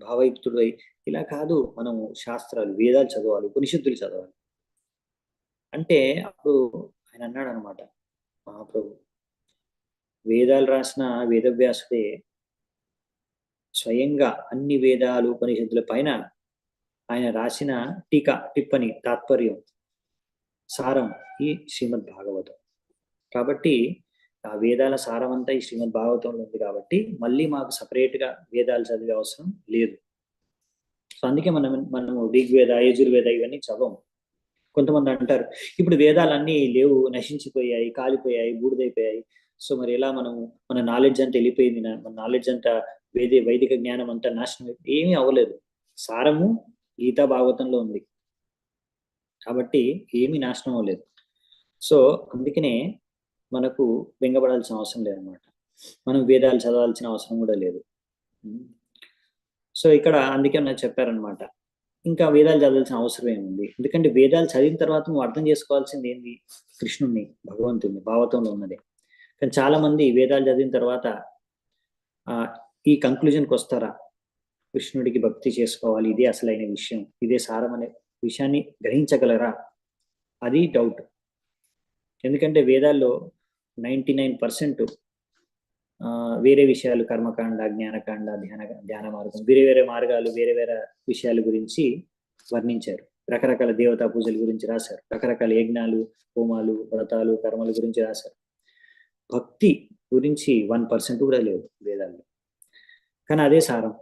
భావయుక్తుడై. ఇలా కాదు, మనము శాస్త్రాలు వేదాలు చదవాలి, ఉపనిషత్తులు చదవాలి అంటే. అప్పుడు ఆయన అన్నాడు అనమాట మహాప్రభు, వేదాలు రాసిన వేదవ్యాసుడే స్వయంగా అన్ని వేదాలు ఉపనిషత్తుల పైన ఆయన రాసిన టిప్పణి, తాత్పర్యం, సారం ఈ శ్రీమద్ భాగవతం. కాబట్టి ఆ వేదాల సారం అంతా ఈ శ్రీమద్ భాగవతంలో ఉంది. కాబట్టి మళ్ళీ మాకు సపరేట్గా వేదాలు చదివే అవసరం లేదు. సో అందుకే మనము ఋగ్వేద, యజుర్వేద ఇవన్నీ చదవము. కొంతమంది అంటారు, ఇప్పుడు వేదాలన్నీ లేవు, నశించిపోయాయి, కాలిపోయాయి, బూడిదైపోయాయి, సో మరి ఎలా మన నాలెడ్జ్ అంతా వెళ్ళిపోయింది, మన నాలెడ్జ్ అంతా వైదిక జ్ఞానం అంతా నాశనం. ఏమీ అవ్వలేదు, సారము గీతా భాగవతంలో ఉంది కాబట్టి ఏమీ నాశనం అవ్వలేదు. సో అందుకనే మనకు బెంగపడాల్సిన అవసరం లేదనమాట, మనం వేదాలు చదవాల్సిన అవసరం కూడా లేదు. సో ఇక్కడ అందుకే నాకు చెప్పారనమాట, ఇంకా వేదాలు చదవాల్సిన అవసరం ఏముంది, ఎందుకంటే వేదాలు చదివిన తర్వాత నువ్వు అర్థం చేసుకోవాల్సింది ఏంది, కృష్ణుణ్ణి, భగవంతుడిని, భాగవతంలో ఉన్నదే. కానీ చాలా మంది వేదాలు చదివిన తర్వాత ఈ కంక్లూజన్కి వస్తారా, కృష్ణుడికి భక్తి చేసుకోవాలి, ఇదే అసలైన విషయం, ఇదే సారం అనే విషయాన్ని గ్రహించగలరా, అది డౌట్. ఎందుకంటే వేదాల్లో 99% వేరే విషయాలు, కర్మకాండ, జ్ఞానకాండ, ధ్యాన మార్గం, వేరే వేరే మార్గాలు, వేరే వేరే విషయాల గురించి వర్ణించారు. రకరకాల దేవతా పూజల గురించి రాశారు, రకరకాల యజ్ఞాలు, హోమాలు, వ్రతాలు, కర్మల గురించి రాశారు. భక్తి గురించి 1% కూడా లేదు వేదాల్లో, కానీ అదే సారం.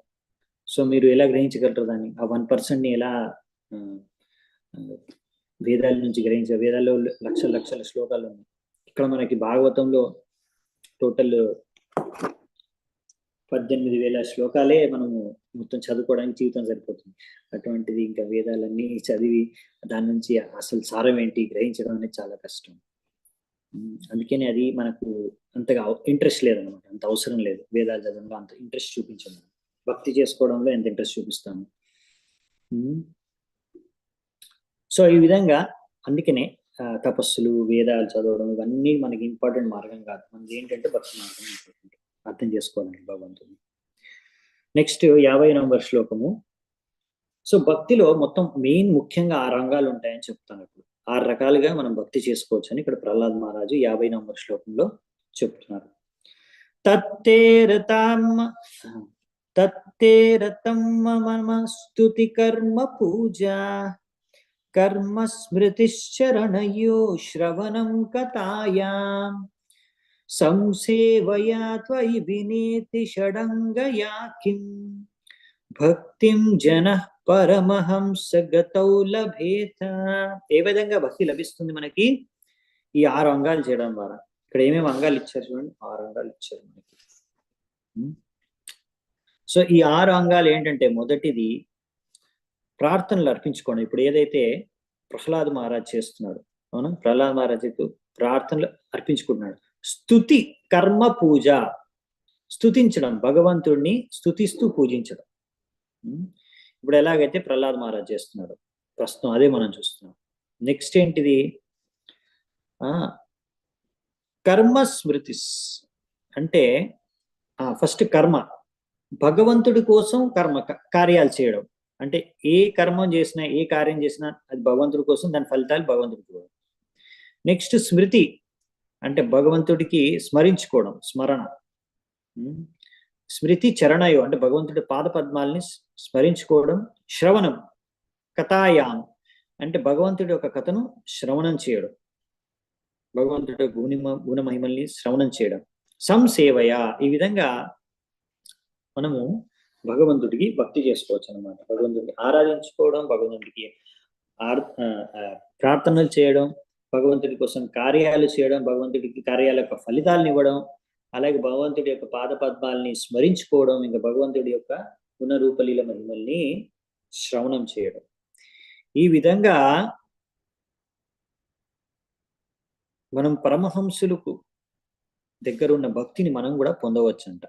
సో మీరు ఎలా గ్రహించగలరు దాన్ని, ఆ 1%ని ఎలా వేదాల నుంచి గ్రహించారు? వేదాల్లో లక్షల లక్షల శ్లోకాలు ఉన్నాయి. ఇక్కడ మనకి భాగవతంలో టోటల్ 18,000 శ్లోకాలే మనము మొత్తం చదువుకోవడానికి జీవితం సరిపోతుంది. అటువంటిది ఇంకా వేదాలన్నీ చదివి దాని నుంచి అసలు సారం ఏంటి గ్రహించడం అనేది చాలా కష్టం. అందుకని అది మనకు అంతగా ఇంట్రెస్ట్ లేదనమాట, అంత అవసరం లేదు. వేదాలు చదవడంలో అంత ఇంట్రెస్ట్ చూపించము, భక్తి చేసుకోవడంలో ఎంత ఇంట్రెస్ట్ చూపిస్తాము. సో ఈ విధంగా అందుకనే తపస్సులు, వేదాలు చదవడం ఇవన్నీ మనకి ఇంపార్టెంట్ మార్గం కాదు. మనకి ఏంటంటే భక్తి మార్గం ఇంపార్టెంట్, అర్థం చేసుకోవాలండి భగవంతుని. నెక్స్ట్ 50వ శ్లోకము. సో భక్తిలో మొత్తం ముఖ్యంగా 6 రంగాలు ఉంటాయని చెప్తాను. ఇప్పుడు 6 రకాలుగా మనం భక్తి చేసుకోవచ్చు అని ఇక్కడ ప్రహ్లాద్ మహారాజు 50వ శ్లోకంలో చెప్తున్నారు. తత్తేరతం మమ స్తుతి కర్మ పూజ కర్మ స్మృతిశ్చరణయో శ్రవణం కథాయాం సంసేవయా త్వయి వినేతి షడంగయా కిం భక్తిం జనః పరమహంస గతౌ లభేత. ఏ విధంగా భక్తి లభిస్తుంది మనకి? ఈ 6 అంగాలు చేయడం ద్వారా. ఇక్కడ ఏమేమి అంగాలు ఇచ్చారు చూడండి, 6 అంగాలు ఇచ్చారు మనకి. సో ఈ 6 అంగాలు ఏంటంటే, మొదటిది ప్రార్థనలు అర్పించుకోండి. ఇప్పుడు ఏదైతే ప్రహ్లాద్ మహారాజ్ చేస్తున్నాడు, అవునా, ప్రహ్లాద్ మహారాజ్ ప్రార్థనలు అర్పించుకుంటున్నాడు. స్తుతి కర్మ పూజ, స్తుతించడం, భగవంతుడిని స్తుతిస్తూ పూజించడం. ఇప్పుడు ఎలాగైతే ప్రహ్లాద్ మహారాజ్ చేస్తున్నాడు, ప్రస్తుతం అదే మనం చూస్తున్నాం. నెక్స్ట్ ఏంటిది? కర్మ స్మృతిస్ అంటే ఫస్ట్ కర్మ, భగవంతుడి కోసం కర్మ కార్యాలు చేయడం. అంటే ఏ కర్మ చేసినా, ఏ కార్యం చేసినా అది భగవంతుడి కోసం, దాని ఫలితాలు భగవంతుడికి కూడా. నెక్స్ట్ స్మృతి అంటే భగవంతుడికి స్మరించుకోవడం, స్మరణ. స్మృతి చరణయో అంటే భగవంతుడి పాద పద్మాలని స్మరించుకోవడం. శ్రవణం కథాయాం అంటే భగవంతుడి యొక్క కథను శ్రవణం చేయడం, భగవంతుడి గుణ మహిమల్ని శ్రవణం చేయడం. సంసేవయ, ఈ విధంగా మనము భగవంతుడికి భక్తి చేసుకోవచ్చు అనమాట. భగవంతుడిని ఆరాధించుకోవడం, భగవంతుడికి ప్రార్థనలు చేయడం, భగవంతుడి కోసం కార్యాలు చేయడం, భగవంతుడికి కార్యాల యొక్క ఫలితాలను ఇవ్వడం, అలాగే భగవంతుడి యొక్క పాద పద్మాల్ని స్మరించుకోవడం, ఇంకా భగవంతుడి యొక్క గుణరూపలీల మహిమల్ని శ్రవణం చేయడం. ఈ విధంగా మనం పరమహంసులకు దగ్గరున్న భక్తిని మనం కూడా పొందవచ్చంట.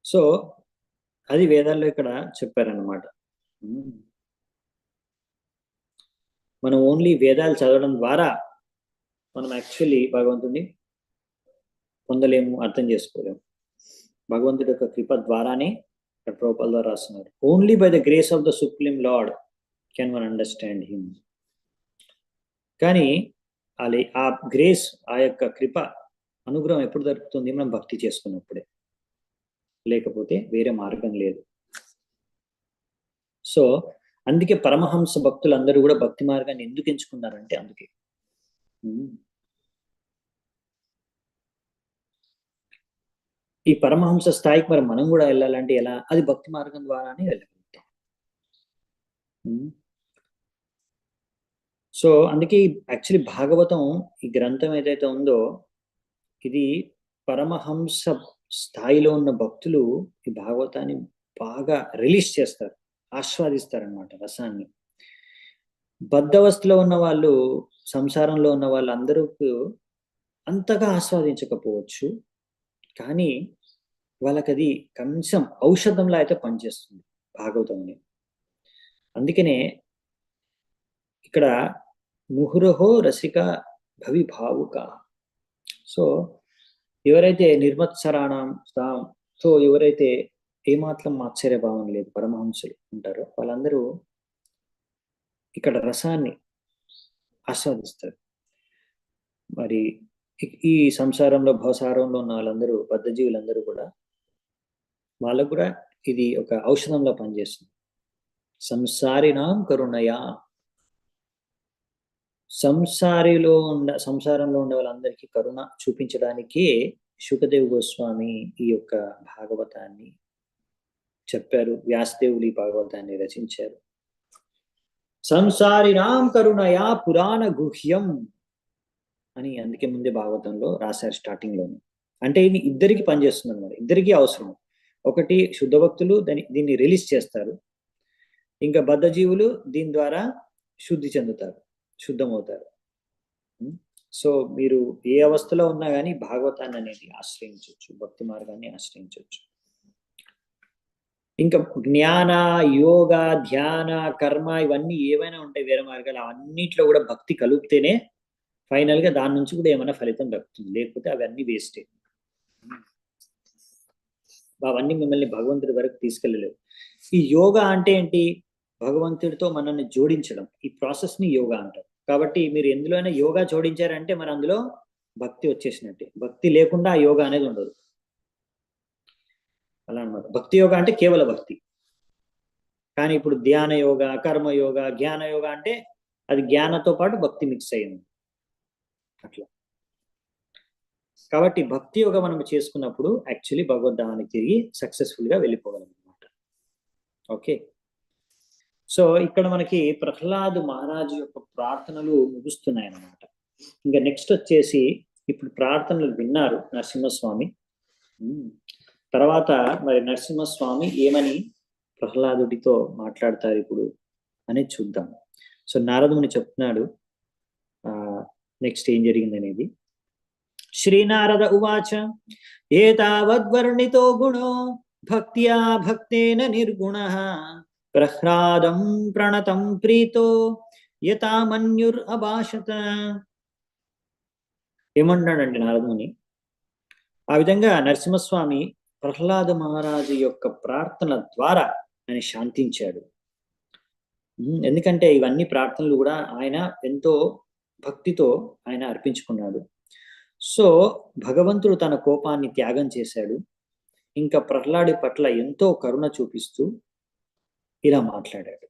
సో అది వేదాల్లో ఇక్కడ చెప్పారన్నమాట. మనం ఓన్లీ వేదాలు చదవడం ద్వారా మనం యాక్చువల్లీ భగవంతుడిని పొందలేము, అర్థం చేసుకోలేము. భగవంతుడి యొక్క కృప ద్వారానే ఇక్కడ ప్రభుపాల ద్వారా రాస్తున్నారు. Only by the grace of the supreme lord can one understand him. కానీ ఆ గ్రేస్, ఆ యొక్క కృప, అనుగ్రహం ఎప్పుడు దొరుకుతుంది? మనం భక్తి చేసుకున్నప్పుడే, లేకపోతే వేరే మార్గం లేదు. సో అందుకే పరమహంస భక్తులందరూ కూడా భక్తి మార్గాన్ని ఎందుకు ఎంచుకున్నారంటే అందుకే. ఈ పరమహంస స్థాయికి మరి మనం కూడా వెళ్ళాలంటే ఎలా? అది భక్తి మార్గం ద్వారానే వెళ్ళగలుగుతాం. సో అందుకే యాక్చువల్లీ భాగవతం, ఈ గ్రంథం ఏదైతే ఉందో, ఇది పరమహంస స్థాయిలో ఉన్న భక్తులు ఈ భాగవతాన్ని బాగా రిలీజ్ చేస్తారు, ఆస్వాదిస్తారనమాట రసాన్ని. బద్ధవస్థలో ఉన్న వాళ్ళు, సంసారంలో ఉన్న వాళ్ళందరూ అంతగా ఆస్వాదించకపోవచ్చు, కానీ వాళ్ళకి అది కనీసం ఔషధంలా అయితే పనిచేస్తుంది భాగవతం అని. అందుకనే ఇక్కడ ముహురహో రసిక భవి భావుక. సో ఎవరైతే నిర్మత్సరాణం సో ఎవరైతే ఏమాత్రం ఆశ్చర్యభావం లేదు పరమహంసులు ఉంటారో, వాళ్ళందరూ ఇక్కడ రసాన్ని ఆస్వాదిస్తారు. మరి ఈ సంసారంలో, భవసారంలో ఉన్న వాళ్ళందరూ, బద్ధజీవులందరూ కూడా, వాళ్ళకు కూడా ఇది ఒక ఔషధంలో పనిచేస్తుంది. సంసారినాం కరుణయా, సంసారంలో ఉండే వాళ్ళందరికీ కరుణ చూపించడానికే శుకదేవ్ గోస్వామి ఈ యొక్క భాగవతాన్ని చెప్పారు. వ్యాసదేవులు ఈ భాగవతాన్ని రచించారు. సంసారినాం కరుణయా పురాణ గుహ్యం అని అందుకే ముందే భాగవతంలో రాశారు, స్టార్టింగ్ లోనే. అంటే ఇది ఇద్దరికి పనిచేస్తుంది అన్నమాట, ఇద్దరికి అవసరం. ఒకటి శుద్ధ భక్తులు దీన్ని రిలీజ్ చేస్తారు, ఇంకా బద్ధజీవులు దీని ద్వారా శుద్ధి చెందుతారు, శుద్ధమవుతారు. సో మీరు ఏ అవస్థలో ఉన్నా కానీ భాగవతాన్ని అనేది ఆశ్రయించవచ్చు, భక్తి మార్గాన్ని ఆశ్రయించవచ్చు. ఇంకా జ్ఞాన, యోగ, ధ్యాన, కర్మ ఇవన్నీ ఏవైనా ఉంటాయి వేరే మార్గాలు, అన్నిట్లో కూడా భక్తి కలిపితేనే ఫైనల్ గా దాని నుంచి కూడా ఏమైనా ఫలితం దక్కుతుంది, లేకపోతే అవన్నీ వేస్టే. అవన్నీ మిమ్మల్ని భగవంతుడి వరకు తీసుకెళ్ళలేవు. ఈ యోగా అంటే ఏంటి? భగవంతుడితో మనల్ని జోడించడం, ఈ ప్రాసెస్ ని యోగా అంటారు. కాబట్టి మీరు ఎందులోనైనా యోగా జోడించారంటే మరి అందులో భక్తి వచ్చేసినట్టే. భక్తి లేకుండా ఆ యోగా అనేది ఉండదు. అలా అన్నమాట. భక్తి యోగా అంటే కేవల భక్తి. కానీ ఇప్పుడు ధ్యాన యోగ, కర్మయోగ, జ్ఞాన యోగ అంటే అది జ్ఞానంతో పాటు భక్తి మిక్స్ అయింది అట్లా. కాబట్టి భక్తి యోగ మనం చేసుకున్నప్పుడు యాక్చువల్లీ భగవద్ధామానికి తిరిగి సక్సెస్ఫుల్ గా వెళ్ళిపోగలం అనమాట. ఓకే, సో ఇక్కడ మనకి ప్రహ్లాద్ మహారాజు యొక్క ప్రార్థనలు ముగుస్తున్నాయి అన్నమాట. ఇంకా నెక్స్ట్ వచ్చేసి ఇప్పుడు ప్రార్థనలు విన్నారు నరసింహస్వామి. తర్వాత మరి నరసింహస్వామి ఏమని ప్రహ్లాదుడితో మాట్లాడతారు ఇప్పుడు అనేది చూద్దాం. సో నారదుని చెప్తున్నాడు నెక్స్ట్ ఏం జరిగింది అనేది. శ్రీనారద ఉవాచ ఏతావద్వర్ణితో గుణో భక్త్యా భక్తేన నిర్గుణః ప్రహ్లాదం ప్రణతం ప్రీతో యతామన్యుర్ అభాషత. ఏమంటున్నాడండి నారదుని, ఆ విధంగా నరసింహస్వామి ప్రహ్లాద మహారాజు యొక్క ప్రార్థన ద్వారా ఆయన శాంతించాడు. ఎందుకంటే ఇవన్నీ ప్రార్థనలు కూడా ఆయన ఎంతో భక్తితో ఆయన అర్పించుకున్నాడు. సో భగవంతుడు తన కోపాన్ని త్యాగం చేశాడు. ఇంకా ప్రహ్లాడి పట్ల ఎంతో కరుణ చూపిస్తూ ఇలా మాట్లాడాడు.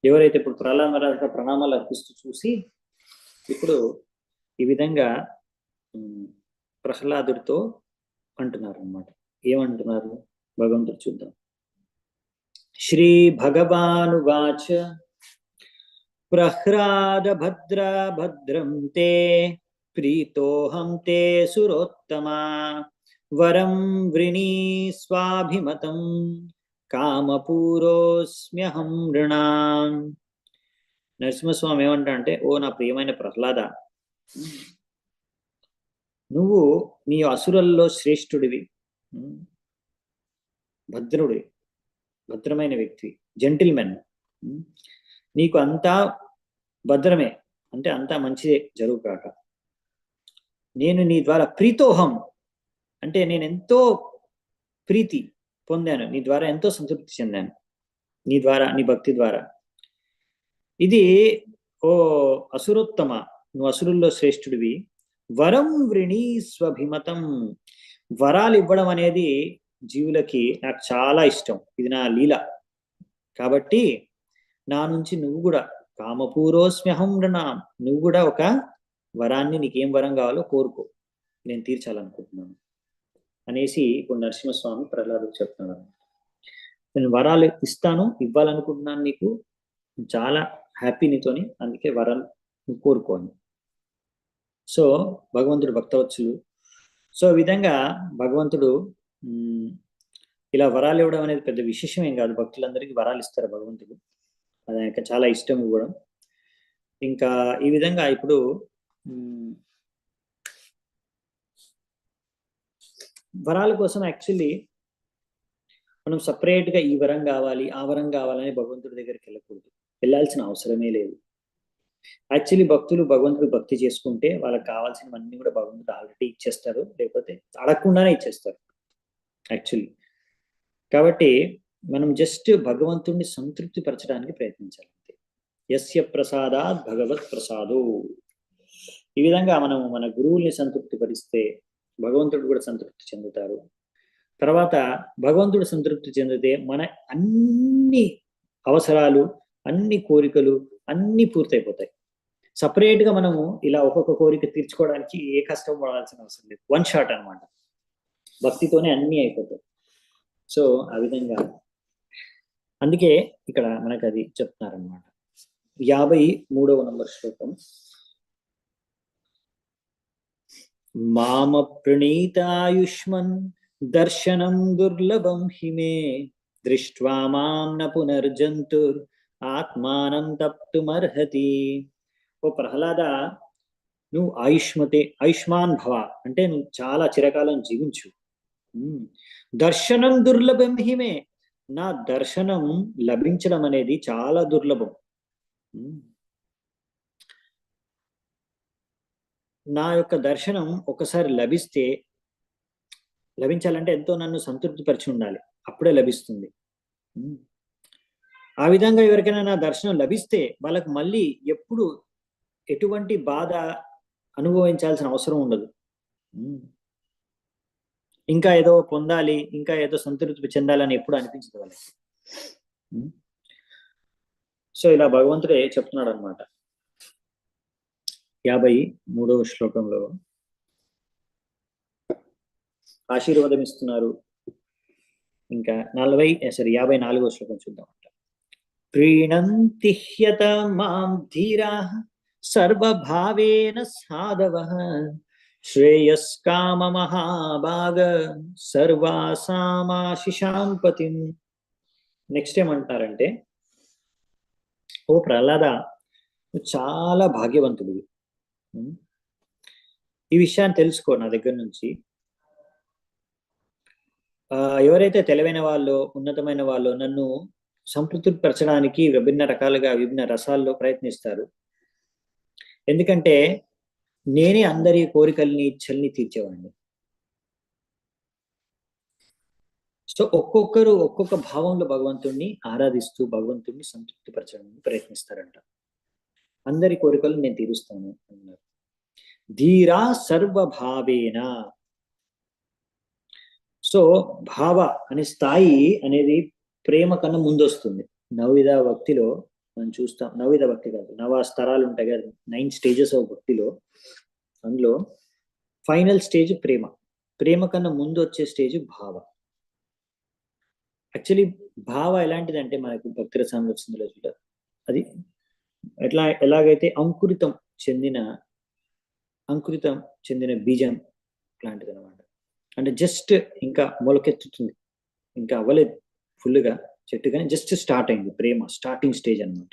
ఎవరైతే ఇప్పుడు ప్రహ్లాద మహారాజు ప్రణామాలు అర్పిస్తూ చూసి ఇప్పుడు ఈ విధంగా ప్రహ్లాదుడితో అంటున్నారు అన్నమాట. ఏమంటున్నారు భగవంతుడు చూద్దాం. శ్రీ భగవానువాచ ప్రహ్లాద భద్ర భద్రం తే ప్రీతోహం తే సురోత్తమా వరం వృణీ స్వాభిమతం కామపూరోస్మ్యహం నృణాం. నరసింహస్వామి ఏమంటా అంటే, ఓ నా ప్రియమైన ప్రహ్లాద, నువ్వు నీ అసురుల్లో శ్రేష్ఠుడివి, భద్రుడి, భద్రమైన వ్యక్తి, జెంటిల్మెన్. నీకు అంతా భద్రమే అంటే అంతా మంచిదే జరుగుగాక. నేను నీ ద్వారా ప్రీతోహం అంటే నేను ఎంతో ప్రీతి పొందాను, నీ ద్వారా ఎంతో సంతృప్తి చెందాను, నీ ద్వారా, నీ భక్తి ద్వారా. ఇది ఓ అసురోత్తమ, నువ్వు అసురుల్లో శ్రేష్ఠుడివి. వరం వృణీ స్వభిమతం, వరాలు ఇవ్వడం అనేది జీవులకి నాకు చాలా ఇష్టం, ఇది నా లీల. కాబట్టి నా నుంచి నువ్వు కూడా కామపూరోస్మ్యహం నృణాం, నువ్వు కూడా ఒక వరాన్ని, నీకేం వరం కావాలో కోరుకో, నేను తీర్చాలనుకుంటున్నాను అనేసి ఇప్పుడు నరసింహస్వామి ప్రహ్లాదుకు చెప్తున్నాను. నేను వరాలు ఇస్తాను, ఇవ్వాలనుకుంటున్నాను నీకు, చాలా హ్యాపీ నీతోని, అందుకే వరం నువ్వు కోరుకోని. సో భగవంతుడు భక్తవత్సలు. సో ఈ విధంగా భగవంతుడు ఇలా వరాలు ఇవ్వడం అనేది పెద్ద విశేషమేం కాదు, భక్తులందరికీ వరాలు ఇస్తారు భగవంతుడు, అది ఆయనకి చాలా ఇష్టం ఇవ్వడం. ఇంకా ఈ విధంగా ఇప్పుడు వరాల కోసం యాక్చువల్లీ మనం సపరేట్గా ఈ వరం కావాలి, ఆ వరం కావాలని భగవంతుడి దగ్గరికి వెళ్ళకూడదు, వెళ్ళాల్సిన అవసరమే లేదు. యాక్చువల్లీ భక్తులు భగవంతుడు భక్తి చేసుకుంటే వాళ్ళకి కావాల్సినవన్నీ కూడా భగవంతుడు ఆల్రెడీ ఇచ్చేస్తారు, లేకపోతే అడగకుండానే ఇచ్చేస్తారు యాక్చువల్లీ. కాబట్టి మనం జస్ట్ భగవంతుడిని సంతృప్తి పరచడానికి ప్రయత్నించాలి అంతే. యస్య ప్రసాదాత్ భగవత్ ప్రసాదో. ఈ విధంగా మనం మన గురువుల్ని సంతృప్తి పరిస్తే భగవంతుడు కూడా సంతృప్తి చెందుతారు. తర్వాత భగవంతుడు సంతృప్తి చెందితే మన అన్ని అవసరాలు, అన్ని కోరికలు అన్ని పూర్తయిపోతాయి. సపరేట్గా మనము ఇలా ఒక్కొక్క కోరిక తీర్చుకోవడానికి ఏ కష్టం పడాల్సిన అవసరం లేదు, వన్ షాట్ అనమాట, భక్తితోనే అన్నీ అయిపోతాయి. సో ఆ విధంగా అందుకే ఇక్కడ మనకు అది చెప్తున్నారనమాట. 53వ నంబర్ శ్లోకం. మామ ప్రణీతాయుష్మన్ దర్శనం దుర్లభం హిమే దృష్ట్వా మాం న పునర్జంతుర్ ఆత్మానం తప్తుమర్హతి. ఓ ప్రహ్లాద, నువ్వు ఆయుష్మాన్ భవ అంటే నువ్వు చాలా చిరకాలం జీవించు. దర్శనం దుర్లభం హిమే, నా దర్శనం లభించడం అనేది చాలా దుర్లభం. నా యొక్క దర్శనం ఒకసారి లభించాలంటే ఎంతో నన్ను సంతృప్తి పరిచి ఉండాలి, అప్పుడే లభిస్తుంది. ఆ విధంగా ఎవరికైనా నా దర్శనం లభిస్తే వాళ్ళకు మళ్ళీ ఎప్పుడు ఎటువంటి బాధ అనుభవించాల్సిన అవసరం ఉండదు. ఇంకా ఏదో పొందాలి, ఇంకా ఏదో సంతృప్తి చెందాలని ఎప్పుడు అనిపించదు వాళ్ళకి. సో ఇలా భగవంతుడే చెప్తున్నాడు అనమాట 53వ శ్లోకంలో ఆశీర్వాదం ఇస్తున్నారు. ఇంకా 54వ శ్లోకం చూద్దాం. ప్రీణంతి హ్యతమాం ధీరాః సర్వభావేన సాధవః శ్రేయస్కామమహాభాగ సర్వాసామాశిషాం పతిం. నెక్స్ట్ ఏమంటారంటే, ఓ ప్రహ్లాద, నువ్వు చాలా భాగ్యవంతుడివి. ఈ విషయాన్ని తెలుసుకో నా దగ్గర నుంచి. ఎవరైతే తెలివైన వాళ్ళు, ఉన్నతమైన వాళ్ళు నన్ను సంతృప్తిపరచడానికి విభిన్న రకాలుగా విభిన్న రసాల్లో ప్రయత్నిస్తారు. ఎందుకంటే నేనే అందరి కోరికల్ని, ఇచ్చల్ని తీర్చేవాడిని. సో ఒక్కొక్కరు ఒక్కొక్క భావంలో భగవంతుణ్ణి ఆరాధిస్తూ భగవంతుణ్ణి సంతృప్తిపరచడానికి ప్రయత్నిస్తారంట. అందరి కోరికలు నేను తీరుస్తాను అన్నారు. ధీరా సర్వభావేన. సో భావ అనే స్థాయి అనేది ప్రేమ కన్నా ముందు వస్తుంది. నవవిధ భక్తిలో మనం చూస్తాం. నవవిధ భక్తి కాదు, 9 స్తరాలు ఉంటాయి కదా, 9 స్టేజెస్ ఆఫ్ భక్తిలో. అందులో ఫైనల్ స్టేజ్ ప్రేమ. ప్రేమ కన్నా ముందు వచ్చే స్టేజ్ భావ. యాక్చువల్లీ భావ ఎలాంటిదంటే మనకు భక్తి రసాన్ని వచ్చిందో చూడాలి. అది ఎలాగైతే అంకురితం చెందిన బీజం లాంటిది అనమాట. అంటే జస్ట్ ఇంకా మొలకెత్తుతుంది, ఇంకా అవ్వలేదు ఫుల్గా చెట్టు, కానీ జస్ట్ స్టార్ట్ అయింది ప్రేమ, స్టార్టింగ్ స్టేజ్ అనమాట.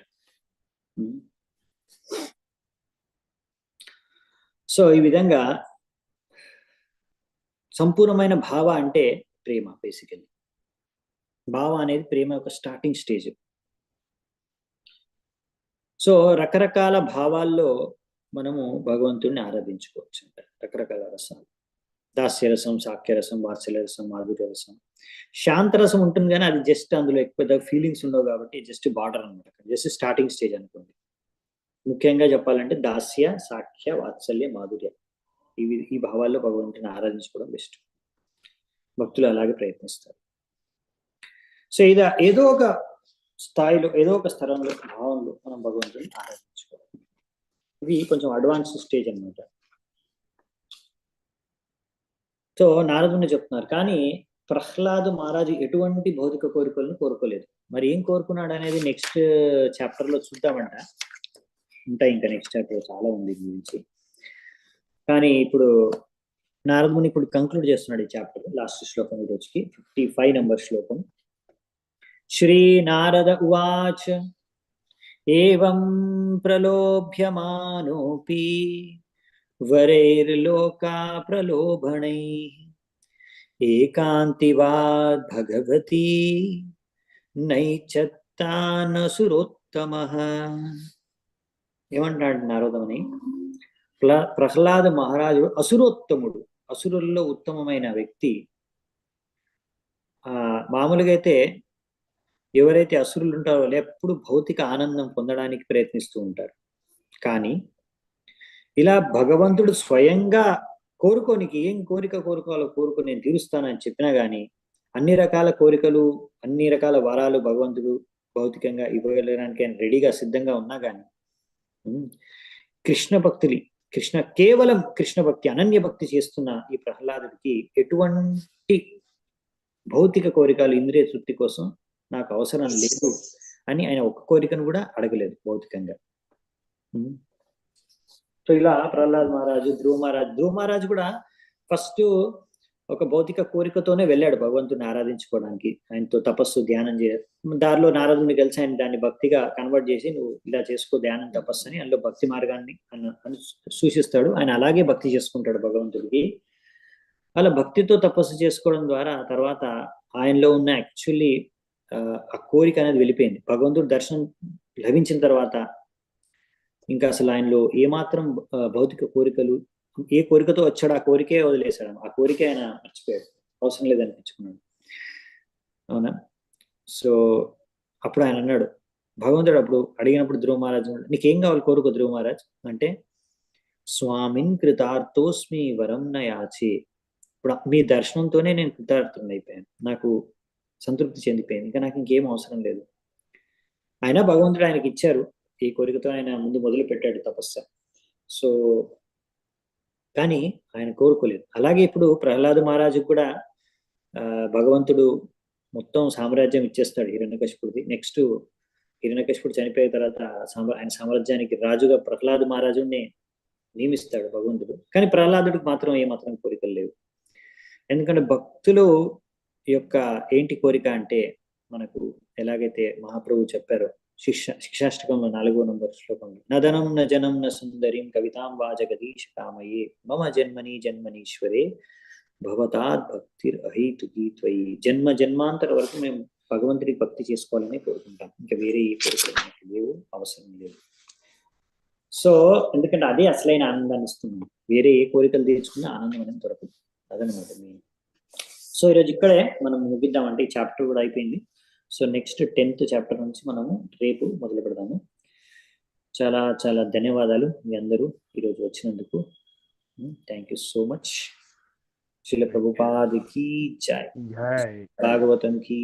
సో ఈ విధంగా సంపూర్ణమైన భావ అంటే ప్రేమ. బేసికల్లీ భావ అనేది ప్రేమ యొక్క స్టార్టింగ్ స్టేజ్. సో రకరకాల భావాల్లో మనము భగవంతుడిని ఆరాధించుకోవచ్చు అంట. రకరకాల రసాలు, దాస్యరసం, సాఖ్యరసం, వాత్సల్యరసం, మాధుర్యరసం. శాంతరసం ఉంటుంది కానీ అది జస్ట్ అందులో ఎక్కువ ఫీలింగ్స్ ఉండవు కాబట్టి జస్ట్ బార్డర్ అనమాట, జస్ట్ స్టార్టింగ్ స్టేజ్ అనుకోండి. ముఖ్యంగా చెప్పాలంటే దాస్య, సాఖ్య, వాత్సల్య, మాధుర్య ఈ భావాల్లో భగవంతుని ఆరాధించుకోవడం బెస్ట్. భక్తులు అలాగే ప్రయత్నిస్తారు. సో ఇది ఏదో ఒక స్థాయిలో, ఏదో ఒక స్థలంలో, భావంలో మనం భగవంతుని ఆరాధించుకోవాలి. ఇది కొంచెం అడ్వాన్స్ స్టేజ్ అనమాట. సో నారదుని చెప్తున్నారు. కానీ ప్రహ్లాద్ మహారాజు ఎటువంటి భౌతిక కోరికలను కోరుకోలేదు. మరి ఏం కోరుకున్నాడు అనేది నెక్స్ట్ చాప్టర్ లో చూద్దామంట. ఉంటాయి ఇంకా నెక్స్ట్ చాప్టర్ చాలా ఉంది దీని గురించి. కానీ ఇప్పుడు నారదుని ఇప్పుడు కంక్లూడ్ చేస్తున్నాడు ఈ చాప్టర్. లాస్ట్ శ్లోకం ఈ రోజుకి 55 నంబర్ శ్లోకం. శ్రీ నారద ఉవాచ ఏవం ప్రలోభ్యమానోపి వరైర్లోకా ప్రలోభణైః ఏకాంతివాద్ భగవతి నైచత్తానసురోత్తమః. ఏమంటాడు నారదుని? ప్రహ్లాద మహారాజు అసురోత్తముడు, అసురుల్లో ఉత్తమమైన వ్యక్తి. మామూలుగా అయితే ఎవరైతే అసురులు ఉంటారో వాళ్ళు ఎప్పుడు భౌతిక ఆనందం పొందడానికి ప్రయత్నిస్తూ ఉంటారు. కానీ ఇలా భగవంతుడు స్వయంగా కోరుకోనికి ఏం కోరిక కోరుకోవాలో కోరుకొని నేను తీరుస్తానని చెప్పినా గానీ అన్ని రకాల కోరికలు, అన్ని రకాల వరాలు భగవంతుడు భౌతికంగా ఇవ్వగలడానికి ఆయన రెడీగా సిద్ధంగా ఉన్నా కానీ కేవలం కృష్ణ భక్తి, అనన్య భక్తి చేస్తున్న ఈ ప్రహ్లాదుడికి ఎటువంటి భౌతిక కోరికలు, ఇంద్రియ తృప్తి కోసం నాకు అవసరం లేదు అని ఆయన ఒక్క కోరికను కూడా అడగలేదు భౌతికంగా. సో ఇలా ప్రహ్లాద్ మహారాజు, ధ్రువ మహారాజు కూడా ఫస్ట్ ఒక భౌతిక కోరికతోనే వెళ్ళాడు భగవంతుని ఆరాధించుకోవడానికి. ఆయనతో తపస్సు, ధ్యానం దారిలో నారదుని కలిసి ఆయన దాన్ని భక్తిగా కన్వర్ట్ చేసి నువ్వు ఇలా చేసుకో ధ్యానం, తపస్సు అని అందులో భక్తి మార్గాన్ని సూచిస్తాడు. ఆయన అలాగే భక్తి చేసుకుంటాడు భగవంతుడికి. అలా భక్తితో తపస్సు చేసుకోవడం ద్వారా తర్వాత ఆయనలో ఉన్న యాక్చువల్లీ ఆ కోరిక అనేది వెళ్ళిపోయింది. భగవంతుడి దర్శనం లభించిన తర్వాత ఇంకా అసలు ఆయనలో ఏమాత్రం భౌతిక కోరికలు, ఏ కోరికతో వచ్చాడు ఆ కోరికే వదిలేశాడు. ఆ కోరికే ఆయన మర్చిపోయాడు, అవసరం లేదనిపించుకున్నాడు. అవునా? సో అప్పుడు ఆయన అన్నాడు, భగవంతుడు అప్పుడు అడిగినప్పుడు ధ్రువ మహారాజు, నీకేం కావాలి కోరుకో ధ్రువ మహారాజ్ అంటే, స్వామిన్ కృతార్థోస్మి వరం నయాచి. ఇప్పుడు మీ దర్శనంతోనే నేను కృతార్థుని అయిపోయాను, నాకు సంతృప్తి చెందిపోయింది, ఇంకా నాకు ఇంకేం అవసరం లేదు. అయినా భగవంతుడు ఆయనకి ఇచ్చారు. ఈ కోరికతో ఆయన ముందు మొదలు పెట్టాడు తపస్సు. సో కానీ ఆయన కోరుకోలేదు. అలాగే ఇప్పుడు ప్రహ్లాద మహారాజుకు కూడా భగవంతుడు మొత్తం సామ్రాజ్యం ఇచ్చేస్తాడు హిరణ్యకశిపుడిది. నెక్స్ట్ హిరణ్యకశిపుడు చనిపోయిన తర్వాత ఆయన సామ్రాజ్యానికి రాజుగా ప్రహ్లాద మహారాజుని నియమిస్తాడు భగవంతుడు. కానీ ప్రహ్లాదుడికి మాత్రం ఏమాత్రం కోరికలు లేవు. ఎందుకంటే భక్తులు యొక్క ఏంటి కోరిక అంటే, మనకు ఎలాగైతే మహాప్రభు చెప్పారో శిక్షాష్టకంలో 4వ నంబర్ శ్లోకంలో, నదనం న జనం న సుందరిం కవితాం వా జగదీశ కామయే మమ జన్మని జన్మనీశ్వరే భవతాత్ భక్తిర్ అహైతుకి త్వయి. జన్మ జన్మాంతర వరకు మేము భగవంతుడికి భక్తి చేసుకోవాలని కోరుకుంటాం. ఇంకా వేరే ఏ కోరికలు మనకి లేవు, అవసరం లేదు. సో ఎందుకంటే అదే అసలైన ఆనందాన్ని ఇస్తుంది. వేరే ఏ కోరికలు తీర్చుకున్నా ఆనందం అనేది దొరకదు. అదనమాట మెయిన్. సో ఈరోజు ఇక్కడే మనం ముగిద్దామంటే ఈ చాప్టర్ కూడా అయిపోయింది. సో నెక్స్ట్ 10th చాప్టర్ నుంచి మనము రేపు మొదలు పెడదాము. చాలా చాలా ధన్యవాదాలు మీ అందరూ ఈరోజు వచ్చినందుకు. Thank you so much. Srila Prabhupada की जय, भागवतम की